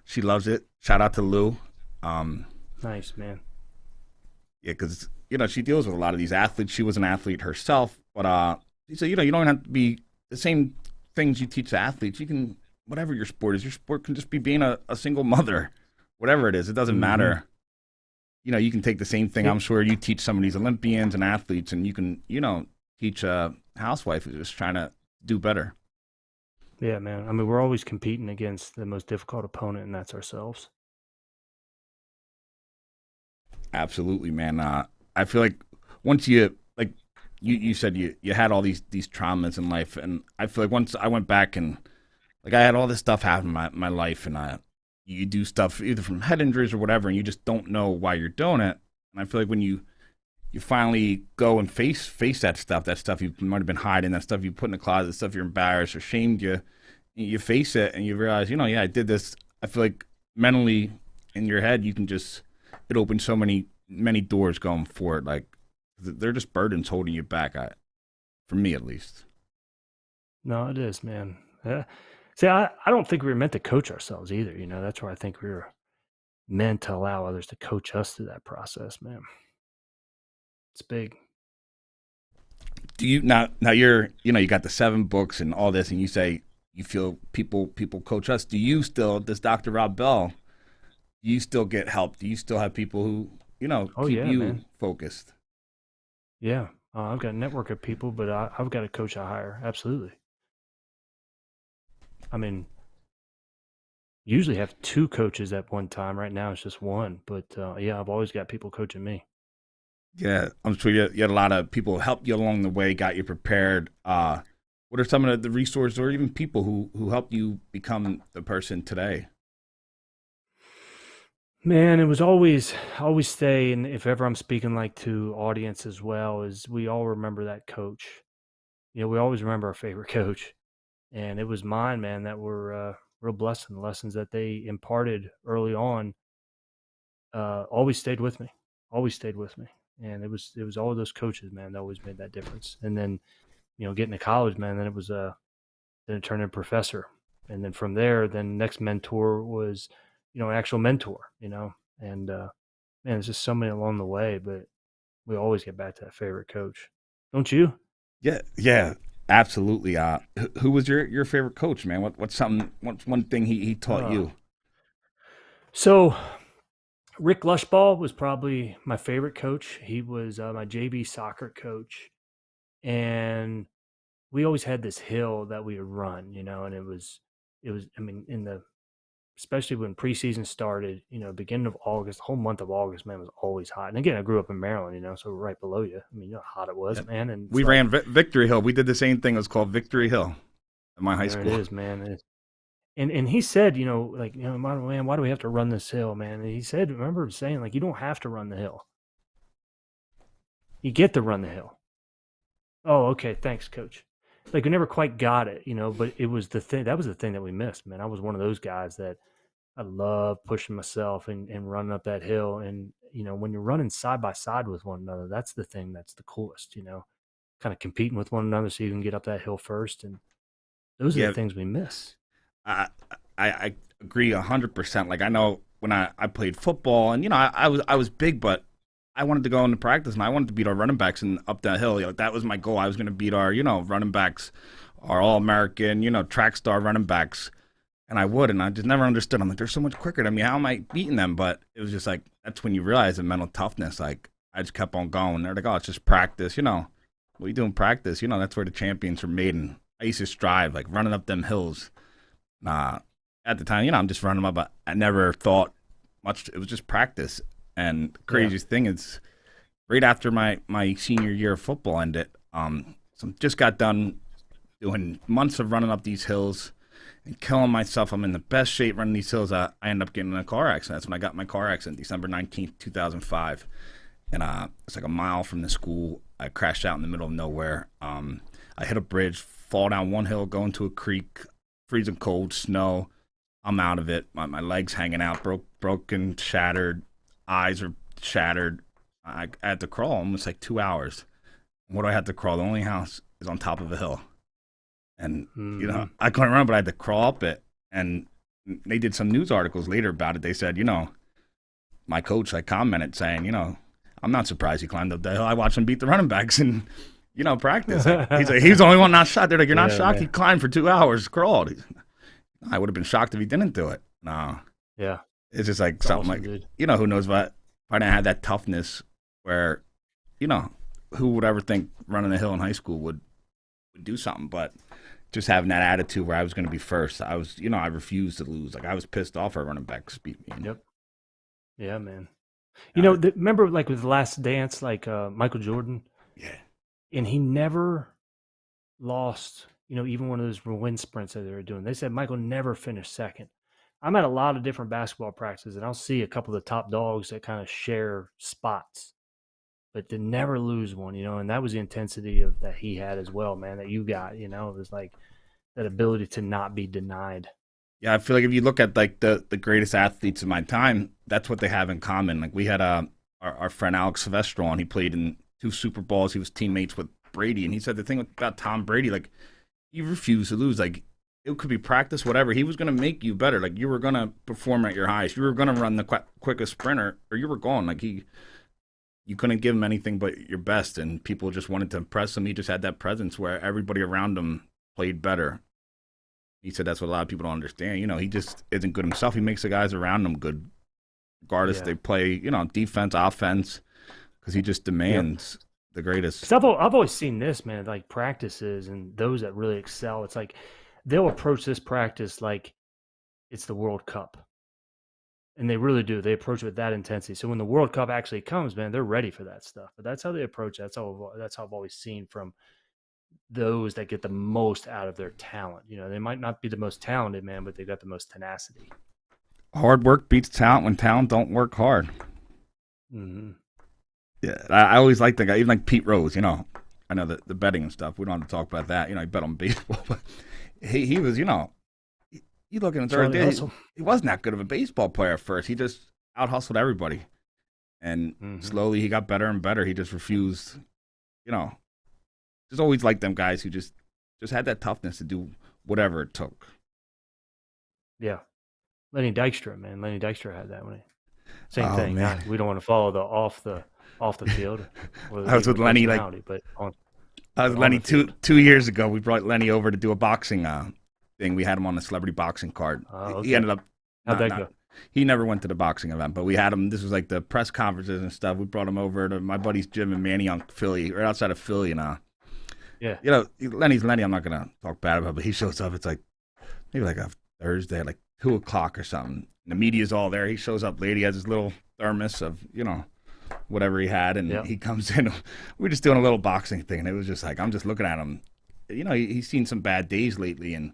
she loves it. Shout out to Lou. Nice, man. Yeah, because she deals with a lot of these athletes. She was an athlete herself, but she said, you don't have to be the same things you teach the athletes. You can, whatever your sport is, your sport can just be being a single mother, whatever it is. It doesn't matter. You can take the same thing. I'm sure you teach some of these Olympians and athletes, and you can, teach a housewife who's just trying to do better. Yeah, man. I mean, we're always competing against the most difficult opponent, and that's ourselves. Absolutely, man. I feel like once you, like you said, you had all these traumas in life, and I feel like once I went back and like I had all this stuff happen in my life, and you do stuff either from head injuries or whatever, and you just don't know why you're doing it. And I feel like when you finally go and face that stuff you might have been hiding, that stuff you put in the closet, the stuff you're embarrassed or shamed, you face it and you realize, yeah, I did this. I feel like mentally in your head, you can it opens so many doors going forward. Like they're just burdens holding you back. For me at least. No, it is, man. Yeah. See, I don't think we were meant to coach ourselves either. That's where I think we were meant to allow others to coach us through that process, man. It's big. Do you now you're, you got the 7 books and all this, and you say you feel people coach us. Does Dr. Rob Bell, Do you still get help? Do you still have people who, Oh, keep yeah, you man. focused? Yeah. I've got a network of people, but I've got a coach I hire. Absolutely. I mean, usually have two coaches at one time. Right now, it's just one. But yeah, I've always got people coaching me. Yeah, I'm sure you had a lot of people who helped you along the way, got you prepared. What are some of the resources or even people who helped you become the person today? Man, it was always stay, and if ever I'm speaking like to audience as well, is we all remember that coach. We always remember our favorite coach, and it was mine, man. That were real blessing. The lessons that they imparted early on always stayed with me, and it was all of those coaches, man, that always made that difference. And then getting to college, man, then it turned into professor, and then from there, then next mentor was an actual mentor, and man, there's just so many along the way, but we always get back to that favorite coach, don't you? Yeah, absolutely. Who was your favorite coach, man? What's one thing he taught you? So Rick Lushball was probably my favorite coach. He was my JV soccer coach, and we always had this hill that we would run, and it was. I mean, especially when preseason started, beginning of August, the whole month of August, man, was always hot. And again, I grew up in Maryland, so we're right below you. I mean, you know how hot it was, man. And We ran Victory Hill. We did the same thing. It was called Victory Hill at my high school. It is, man. And he said, man, why do we have to run this hill, man? And he said, remember him saying, like, you don't have to run the hill. You get to run the hill. Oh, okay. Thanks, coach. Like, we never quite got it, but it was the thing. That was the thing that we missed, man. I was one of those guys that I love pushing myself and running up that hill. And, when you're running side by side with one another, that's the thing that's the coolest, kind of competing with one another so you can get up that hill first. And those are the things we miss. I agree 100%. Like, I know when I played football, and I was big, but I wanted to go into practice and I wanted to beat our running backs and up that hill. That was my goal. I was going to beat our running backs, our All-American track star running backs, and I would. And I just never understood. I'm like, they're so much quicker than me. How am I beating them? But it was just like, that's when you realize the mental toughness. Like, I just kept on going. They're like, oh, it's just practice. What are you doing practice? That's where the champions are made. And I used to strive, like running up them hills. At the time, I'm just running them up, but I never thought much. It was just practice. And the craziest thing is, right after my senior year of football ended, so just got done doing months of running up these hills and killing myself. I'm in the best shape running these hills. I end up getting in a car accident. That's when I got my car accident, December 19th, 2005. And it's like a mile from the school. I crashed out in the middle of nowhere. I hit a bridge, fall down one hill, go into a creek, freezing cold, snow. I'm out of it. My legs hanging out, broken, shattered, eyes are shattered. I had to crawl almost like 2 hours. What do I have to crawl? The only house is on top of a hill. And, I couldn't remember, but I had to crawl up it. And they did some news articles later about it. They said, my coach, commented saying, I'm not surprised he climbed up the hill. I watched him beat the running backs in, practice. He's like, he's the only one not shot. They're like, you're not shocked? Man. He climbed for 2 hours, crawled. I would have been shocked if he didn't do it. No. Yeah. It's just like something awesome, like, dude. Who knows if I didn't have that toughness where, who would ever think running a hill in high school would do something, but just having that attitude where I was going to be first. I was, I refused to lose. Like, I was pissed off our running backs beat me. Yep. Yeah, man. Remember, like, with The Last Dance, like Michael Jordan? Yeah. And he never lost, even one of those wind sprints that they were doing. They said Michael never finished second. I'm at a lot of different basketball practices, and I'll see a couple of the top dogs that kind of share spots, but to never lose one, and that was the intensity that he had as well, man, that you got, it was like that ability to not be denied. Yeah, I feel like if you look at like the greatest athletes of my time, that's what they have in common. Like, we had our friend Alex Silvestro on. He played in 2 Super Bowls. He was teammates with Brady, and he said the thing about Tom Brady, like, he refused to lose. Like, it could be practice, whatever. He was going to make you better. Like, you were going to perform at your highest. You were going to run the quickest sprinter, or you were gone. Like, you couldn't give him anything but your best, and people just wanted to impress him. He just had that presence where everybody around him played better. He said that's what a lot of people don't understand. He just isn't good himself. He makes the guys around him good. regardless Yeah. they play, defense, offense, because he just demands the greatest. 'Cause I've always seen this, man, like practices and those that really excel. It's like they'll approach this practice like it's the World Cup. And they really do. They approach it with that intensity. So when the World Cup actually comes, man, they're ready for that stuff. But that's how they approach it. That's how I've always seen from those that get the most out of their talent. They might not be the most talented, man, but they got the most tenacity. Hard work beats talent when talent don't work hard. Mm-hmm. Yeah, I always like the guy, even like Pete Rose. I know the betting and stuff. We don't have to talk about that. He bet on baseball, but he was, you look at him third day, he wasn't that good of a baseball player at first. He just out hustled everybody, and slowly he got better and better. He just refused, just always like them guys who just had that toughness to do whatever it took. Yeah, Lenny Dykstra, man. Lenny Dykstra had that one. Same thing. Man. We don't want to follow the off the field. I was with Lenny but I was Lenny 2 years ago. We brought Lenny over to do a boxing thing. We had him on the celebrity boxing card. Okay. He ended up. How'd that go? He never went to the boxing event, but we had him. This was like the press conferences and stuff. We brought him over to my buddy's gym in Manayunk, Philly, right outside of Philly, and yeah. Lenny's Lenny. I'm not gonna talk bad about, but he shows up. It's like maybe like a Thursday, like 2:00 or something. And the media's all there. He shows up late. He has his little thermos of whatever he had, and he comes in. We're just doing a little boxing thing, and it was just like I'm just looking at him. He's seen some bad days lately, and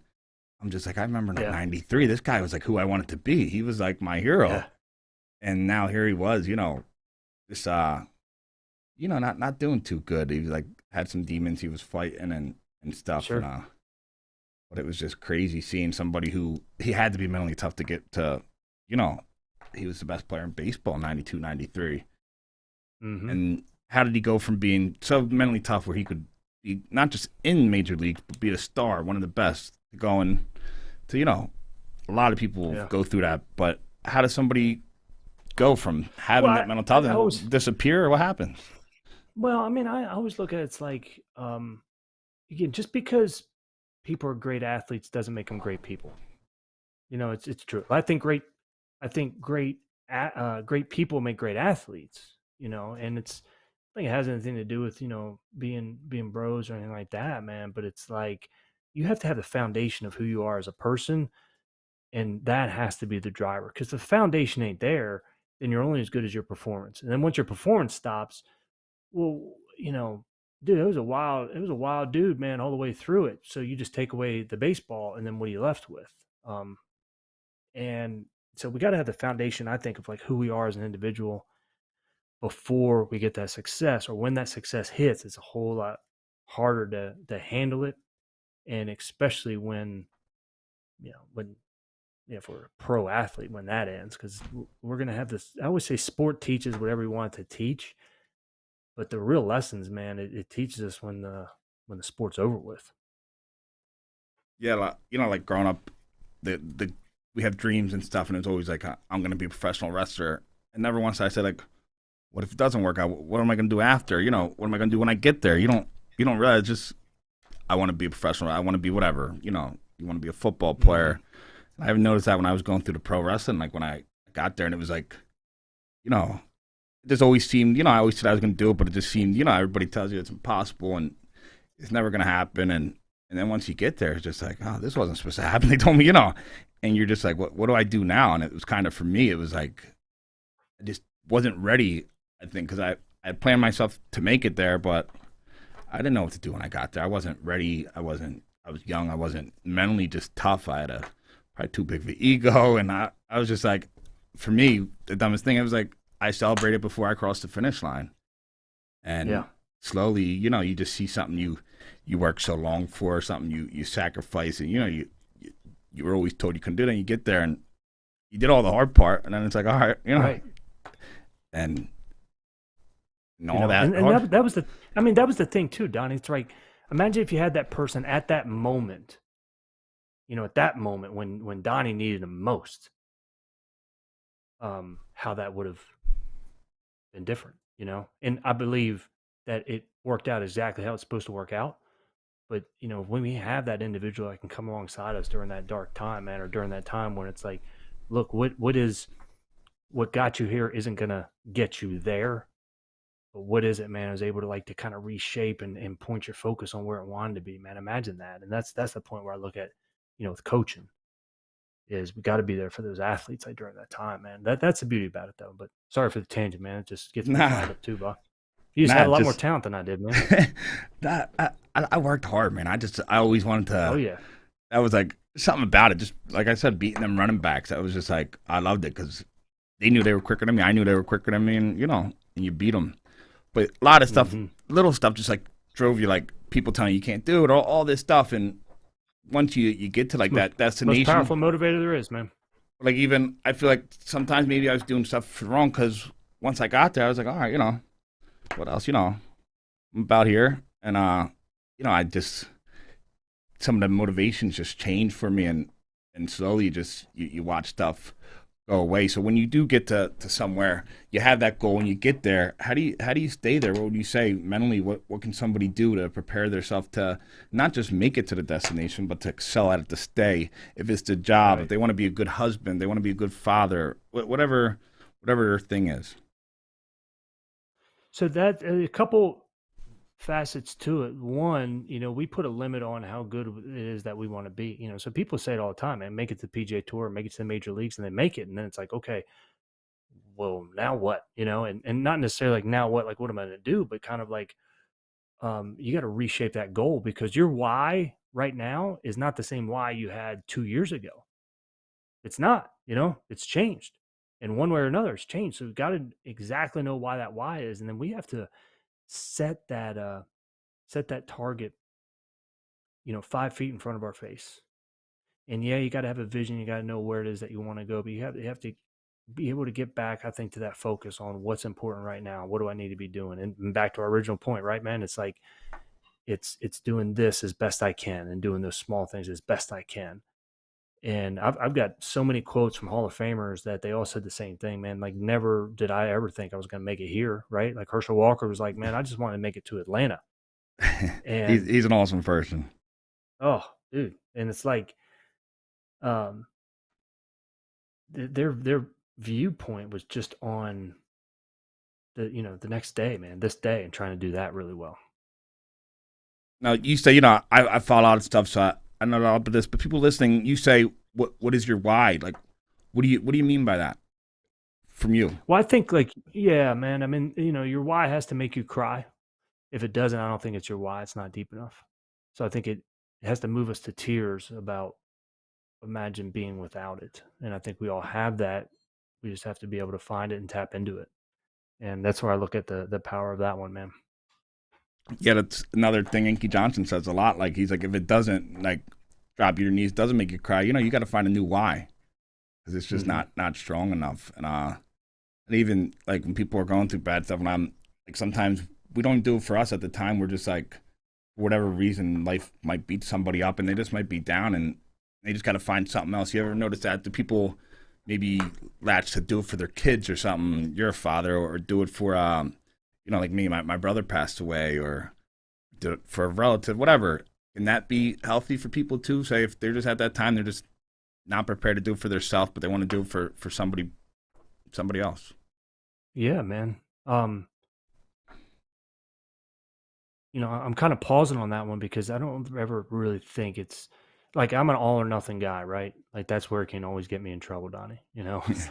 I'm just like, I remember in '93, this guy was like who I wanted to be. He was like my hero, and now here he was, just not doing too good. He was like had some demons he was fighting and stuff. Sure. But it was just crazy seeing somebody who he had to be mentally tough to get to. He was the best player in baseball in '92, '93. Mm-hmm. And how did he go from being so mentally tough where he could be not just in major league, but be a star, one of the best, going to, a lot of people go through that. But how does somebody go from having that mental toughness disappear, or what happens? Well, I mean, I always look at it, it's like, again, just because people are great athletes doesn't make them great people. It's true. I think great people make great athletes. And I think it has anything to do with, being bros or anything like that, man. But it's like, you have to have the foundation of who you are as a person. And that has to be the driver, because the foundation ain't there, then you're only as good as your performance. And then once your performance stops, well, dude, it was a wild dude, man, all the way through it. So you just take away the baseball, and then what are you left with? And so we got to have the foundation, I think, of like who we are as an individual before we get that success, or when that success hits, it's a whole lot harder to handle it. And especially when if we're a pro athlete, when that ends, because we're going to have this, I always say sport teaches whatever we want it to teach, but the real lessons, man, it teaches us when the sport's over with. Yeah. Like growing up, we have dreams and stuff, and it's always like, I'm going to be a professional wrestler. And never once I said like, what if it doesn't work out? What am I going to do after? What am I going to do when I get there? You don't realize, just, I want to be a professional. I want to be whatever, you want to be a football player. Mm-hmm. I haven't noticed that when I was going through the pro wrestling, like when I got there, and it was like, it just always seemed, I always said I was going to do it, but it just seemed, everybody tells you it's impossible and it's never going to happen. And then once you get there, it's just like, oh, this wasn't supposed to happen. They told me, and you're just like, what do I do now? And it was kind of, for me, it was like, I just wasn't ready, I think, because I had planned myself to make it there, but I didn't know what to do when I got there. I wasn't ready. I was young. I wasn't mentally just tough. I had probably too big of an ego. And I was just like, for me, the dumbest thing, it was like, I celebrated before I crossed the finish line. And slowly, you just see something you work so long for, something you sacrifice, and you were always told you couldn't do it, and you get there and you did all the hard part, and then it's like, all right, right. And all that. And that was the thing too, Donnie. It's like, imagine if you had that person at that moment, when Donnie needed him most, how that would have been different, And I believe that it worked out exactly how it's supposed to work out. But, when we have that individual that can come alongside us during that dark time, man, or during that time when it's like, look, what is what got you here isn't going to get you there. But what is it, man? I was able to to kind of reshape and point your focus on where it wanted to be, man. Imagine that. And that's the point where I look at, with coaching is we got to be there for those athletes during that time, man. That's the beauty about it though. But sorry for the tangent, man. It just gets me fired up too, Buck. You just had a lot more talent than I did, man. I worked hard, man. I always wanted to. Oh yeah. That was something about it. Just like I said, beating them running backs. That was just I loved it because they knew they were quicker than me. I knew they were quicker than me, and and you beat them. But a lot of stuff, little stuff, just drove you. People telling you can't do it, all this stuff, and once you get to that destination, most powerful motivator there is, man. Even I feel like sometimes maybe I was doing stuff wrong because once I got there, I was like, all right, what else, I'm about here, and I just some of the motivations just changed for me, and slowly you watch stuff go away. So when you do get to somewhere, you have that goal and you get there, how do you stay there? What would you say mentally? What can somebody do to prepare themselves to not just make it to the destination, but to excel at it, to stay? If it's the job, right. If they want to be a good husband, they want to be a good father, whatever their thing is. So that a couple facets to it. One, we put a limit on how good it is that we want to be. So people say it all the time, man, make it to the PGA Tour, make it to the major leagues, and they make it. And then it's like, okay, well, now what? And not necessarily now what, what am I going to do? But kind of you got to reshape that goal because your why right now is not the same why you had 2 years ago. It's not, it's changed. And one way or another, it's changed. So we've got to exactly know why that why is. And then we have to set that target 5 feet in front of our face. And yeah, you got to have a vision, you got to know where it is that you want to go, but you have to be able to get back, I think, to that focus on what's important right now. What do I need to be doing? And back to our original point, right, man? It's it's doing this as best I can and doing those small things as best I can. And I've got so many quotes from Hall of Famers that they all said the same thing, man. Never did I ever think I was going to make it here, right? Herschel Walker was like, man, I just wanted to make it to Atlanta. And he's an awesome person. Oh, dude. And it's their viewpoint was just on the next day, man, this day, and trying to do that really well. Now, you say, I follow a lot of stuff, so I know a lot about this, but people listening, you say, what is your why? What do you mean by that from you? Well, I think yeah, man. I mean, your why has to make you cry. If it doesn't, I don't think it's your why. It's not deep enough. So I think it has to move us to tears about imagine being without it. And I think we all have that. We just have to be able to find it and tap into it. And that's where I look at the power of that one, man. Yeah, that's another thing Inky Johnson says a lot. He's like, if it doesn't drop your knees, doesn't make you cry, you got to find a new why, because it's just not strong enough. And even when people are going through bad stuff, and I'm sometimes we don't do it for us at the time. We're just for whatever reason, life might beat somebody up, and they just might be down, and they just got to find something else. You ever notice that? Do people maybe latch to do it for their kids or something? You're a father, or do it for like me, my brother passed away, or do it for a relative, whatever. Can that be healthy for people too? Say if they're just at that time, they're just not prepared to do it for themselves, but they want to do it for somebody else. Yeah, man. I'm kind of pausing on that one because I don't ever really think it's I'm an all or nothing guy, right? That's where it can always get me in trouble, Donnie. It's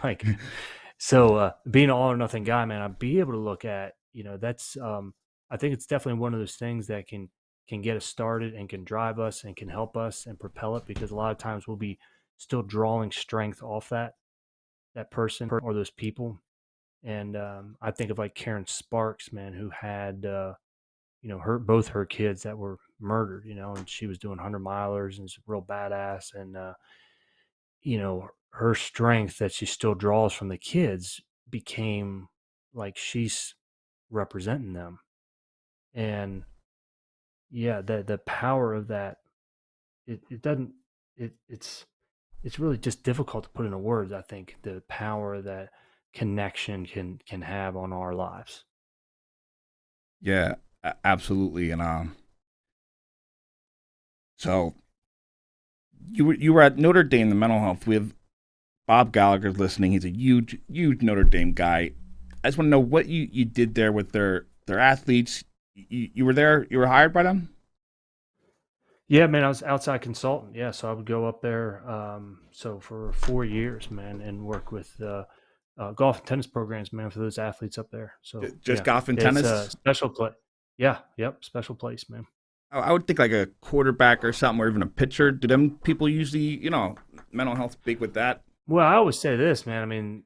so being an all or nothing guy, man, I'd be able to look at, that's I think it's definitely one of those things that can get us started and can drive us and can help us and propel it, because a lot of times we'll be still drawing strength off that person or those people. And I think of Karen Sparks, man, who had both her kids that were murdered, and she was doing 100-milers and was real badass. And her strength that she still draws from the kids became she's representing them. And yeah, the power of that, it's really just difficult to put into words. I think the power that connection can have on our lives. Yeah, absolutely. And so you were at Notre Dame, the mental health. We have Bob Gallagher's listening. He's a huge Notre Dame guy. I just want to know what you did there with their athletes. You were there. You were hired by them. Yeah, man, I was outside consultant. Yeah, so I would go up there. So for 4 years, man, and work with golf and tennis programs, man, for those athletes up there. So Just yeah, golf and it's tennis. a special place. Yeah, yep, special place, man. I would think like a quarterback or something, or even a pitcher. Do them people usually, mental health big with that? Well, I always say this, man. I mean,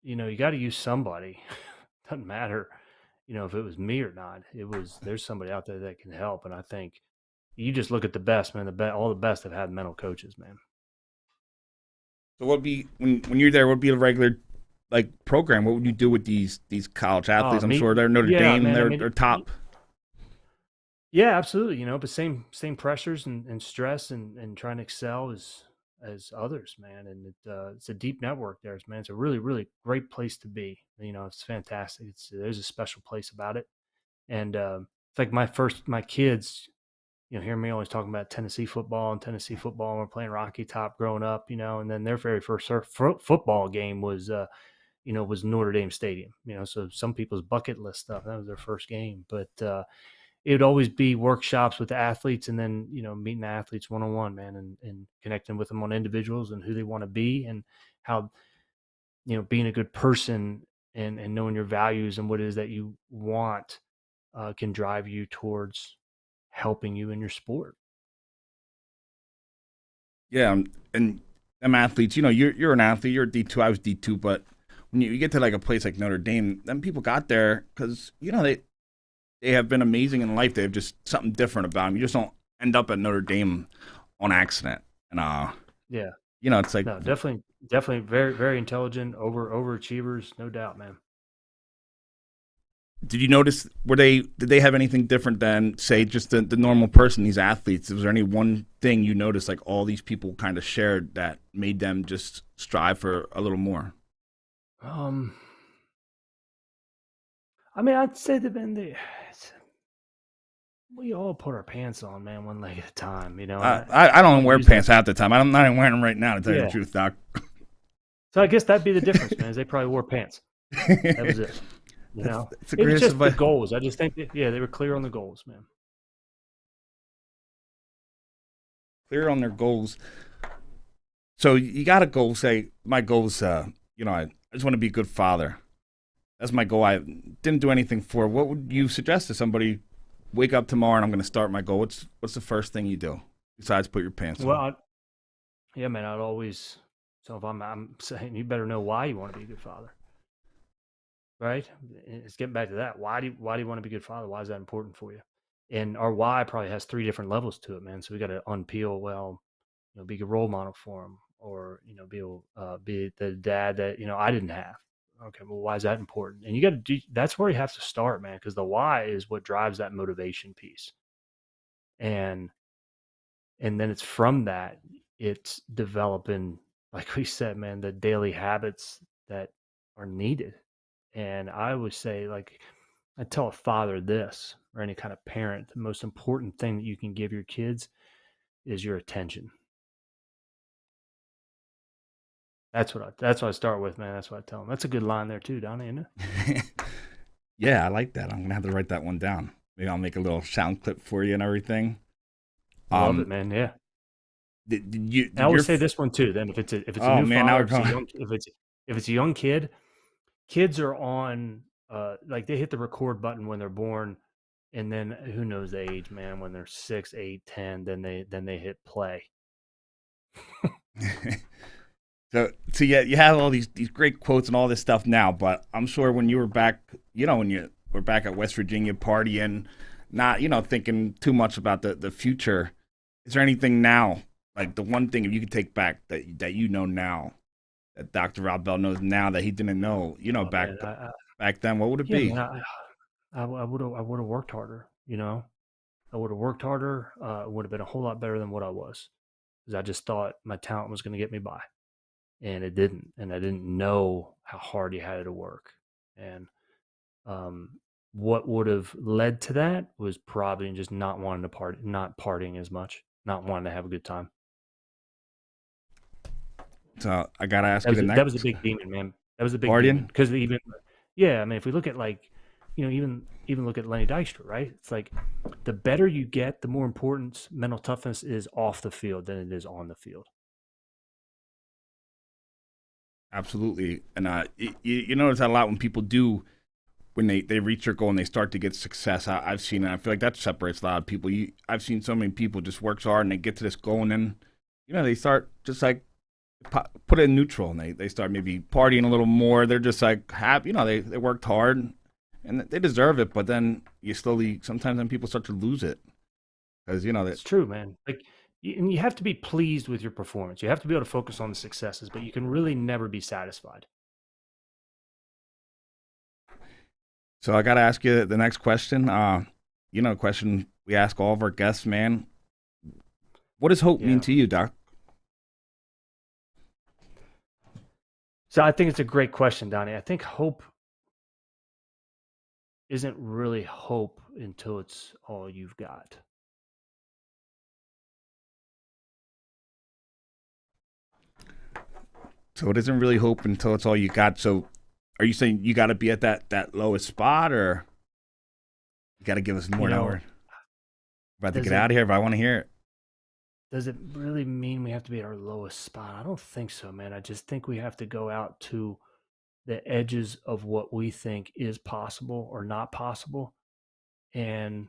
you got to use somebody. Doesn't matter, if it was me or not. There's somebody out there that can help, and I think you just look at the best, man. All the best have had mental coaches, man. So what would be when you're there? What would be a regular program? What would you do with these college athletes? I'm sure they're Notre Dame. Man, they're top. Yeah, absolutely. But same pressures and stress and trying to excel as others, man. And it's a deep network there, man. It's a really, really great place to be. It's fantastic. There's a special place about it. And it's like my kids, hear me always talking about Tennessee football. And we're playing Rocky Top growing up, and then their very first football game was Notre Dame Stadium. So some people's bucket list stuff, that was their first game. But it would always be workshops with the athletes, and then meeting the athletes one-on-one, man, and connecting with them on individuals and who they want to be, and how being a good person and knowing your values and what it is that you want can drive you towards helping you in your sport. Yeah, and them athletes, you're an athlete. You're a D2. I was D2, but when you get to a place like Notre Dame, then people got there because they have been amazing in life. They have just something different about them. You just don't end up at Notre Dame on accident. And yeah, it's like no, definitely very, very intelligent, overachievers, no doubt, man. Did you notice did they have anything different than, say, just the normal person, these athletes? Was there any one thing you noticed like all these people kind of shared that made them just strive for a little more? I mean, I'd say we all put our pants on, man, one leg at a time, I don't wear pants half the time. I'm not even wearing them right now, to tell you the truth, Doc. So I guess that'd be the difference, man, is they probably wore pants. That was it. It's it was just the goals. I just think they were clear on the goals, man. Clear on their goals. So you got a goal. Say, my goal is, I just want to be a good father. That's my goal. I didn't do anything for. What would you suggest to somebody? Wake up tomorrow and I'm going to start my goal. What's the first thing you do besides put your pants on? Well, man, I'd always. So if I'm saying, you better know why you want to be a good father. Right? It's getting back to that. Why do you want to be a good father? Why is that important for you? And our why probably has 3 different levels to it, man. So we got to unpeel, be a good role model for him, or, be the dad that, I didn't have. Okay, well, why is that important? And you got to do, that's where you have to start, man, because the why is what drives that motivation piece. And then it's from that, it's developing, like we said, man, the daily habits that are needed. And I always say, I tell a father this, or any kind of parent, the most important thing that you can give your kids is your attention. That's what I start with, man. That's what I tell them. That's a good line there too, Donnie, isn't it? Yeah, I like that. I'm going to have to write that one down. Maybe I'll make a little sound clip for you and everything. Love it, man. Yeah. I always say this one too. Then if it's a new father, if it's a young kid, kids are on they hit the record button when they're born, and then who knows the age, man, when they're 6, 8, 10, then they hit play. So yeah, you have all these great quotes and all this stuff now, but I'm sure when you were back, when you were back at West Virginia partying, not, thinking too much about the future, is there anything now, like the one thing if you could take back that now, that Dr. Rob Bell knows now that he didn't know, back then, what would it be? Man, I would have worked harder, I would have worked harder. It would have been a whole lot better than what I was, because I just thought my talent was going to get me by. And it didn't, and I didn't know how hard you had to work. And what would have led to that was probably just not wanting to party, not partying as much, not wanting to have a good time. So I gotta ask That you was the a, next. that was a big demon, man. That was a big Partying? demon because even yeah, I mean, if we look at like even look at Lenny Dykstra, right? It's like the better you get, the more important mental toughness is off the field than it is on the field. Absolutely. And you notice that a lot when people do, when they reach their goal and they start to get success. I've seen it. I feel like that separates a lot of people. I've seen so many people just work so hard and they get to this goal and then, they start just like put it in neutral and they start maybe partying a little more. They're just like happy, they worked hard and they deserve it. But then sometimes then people start to lose it because, It's true, man. Like, and you have to be pleased with your performance. You have to be able to focus on the successes, but you can really never be satisfied. So I got to ask you the next question. A question we ask all of our guests, man. What does hope mean to you, Doc? So I think it's a great question, Donnie. I think hope isn't really hope until it's all you've got. So it isn't really hope until it's all you got. So are you saying you got to be at that lowest spot, or you got to give us more now? We're about to get out of here, but I want to hear it. Does it really mean we have to be at our lowest spot? I don't think so, man. I just think we have to go out to the edges of what we think is possible or not possible. And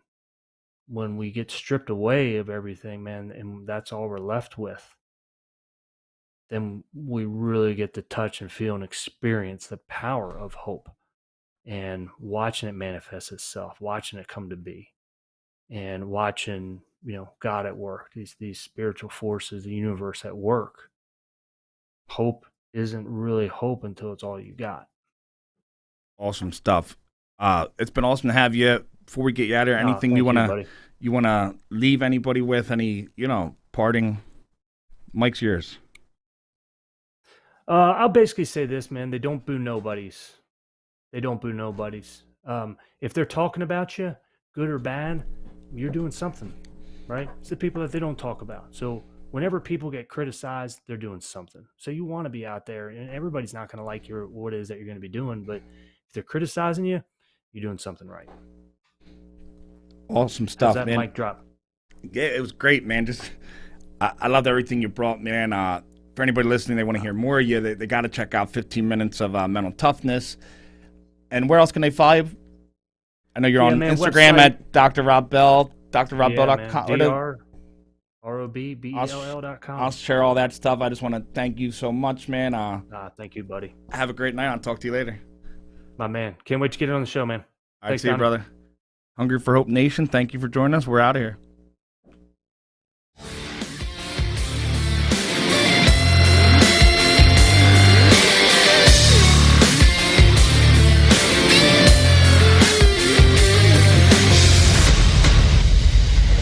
when we get stripped away of everything, man, and that's all we're left with, then we really get to touch and feel and experience the power of hope and watching it manifest itself, watching it come to be, and watching, God at work, these spiritual forces, the universe at work. Hope isn't really hope until it's all you got. Awesome stuff. It's been awesome to have you. Before we get you out of here, anything you wanna leave anybody with? Any parting? Mike's yours. I'll basically say this, man. They don't boo nobodies. They don't boo nobodies. If they're talking about you, good or bad, you're doing something, right? It's the people that they don't talk about. So whenever people get criticized, they're doing something. So you want to be out there, and everybody's not going to like what it is that you're going to be doing. But if they're criticizing you, you're doing something right. Awesome stuff, How's that man. mic drop? Yeah, it was great, man. I loved everything you brought, man. For anybody listening, they want to hear more of you. They got to check out 15 Minutes of Mental Toughness. And where else can they follow you? I know you're on Instagram website. at Dr. Rob Bell, drrobbell.com. DRROBBELL.com. I'll share all that stuff. I just want to thank you so much, man. Thank you, buddy. Have a great night. I'll talk to you later. My man. Can't wait to get it on the show, man. All right, see you, brother. Hungry for Hope Nation, thank you for joining us. We're out of here.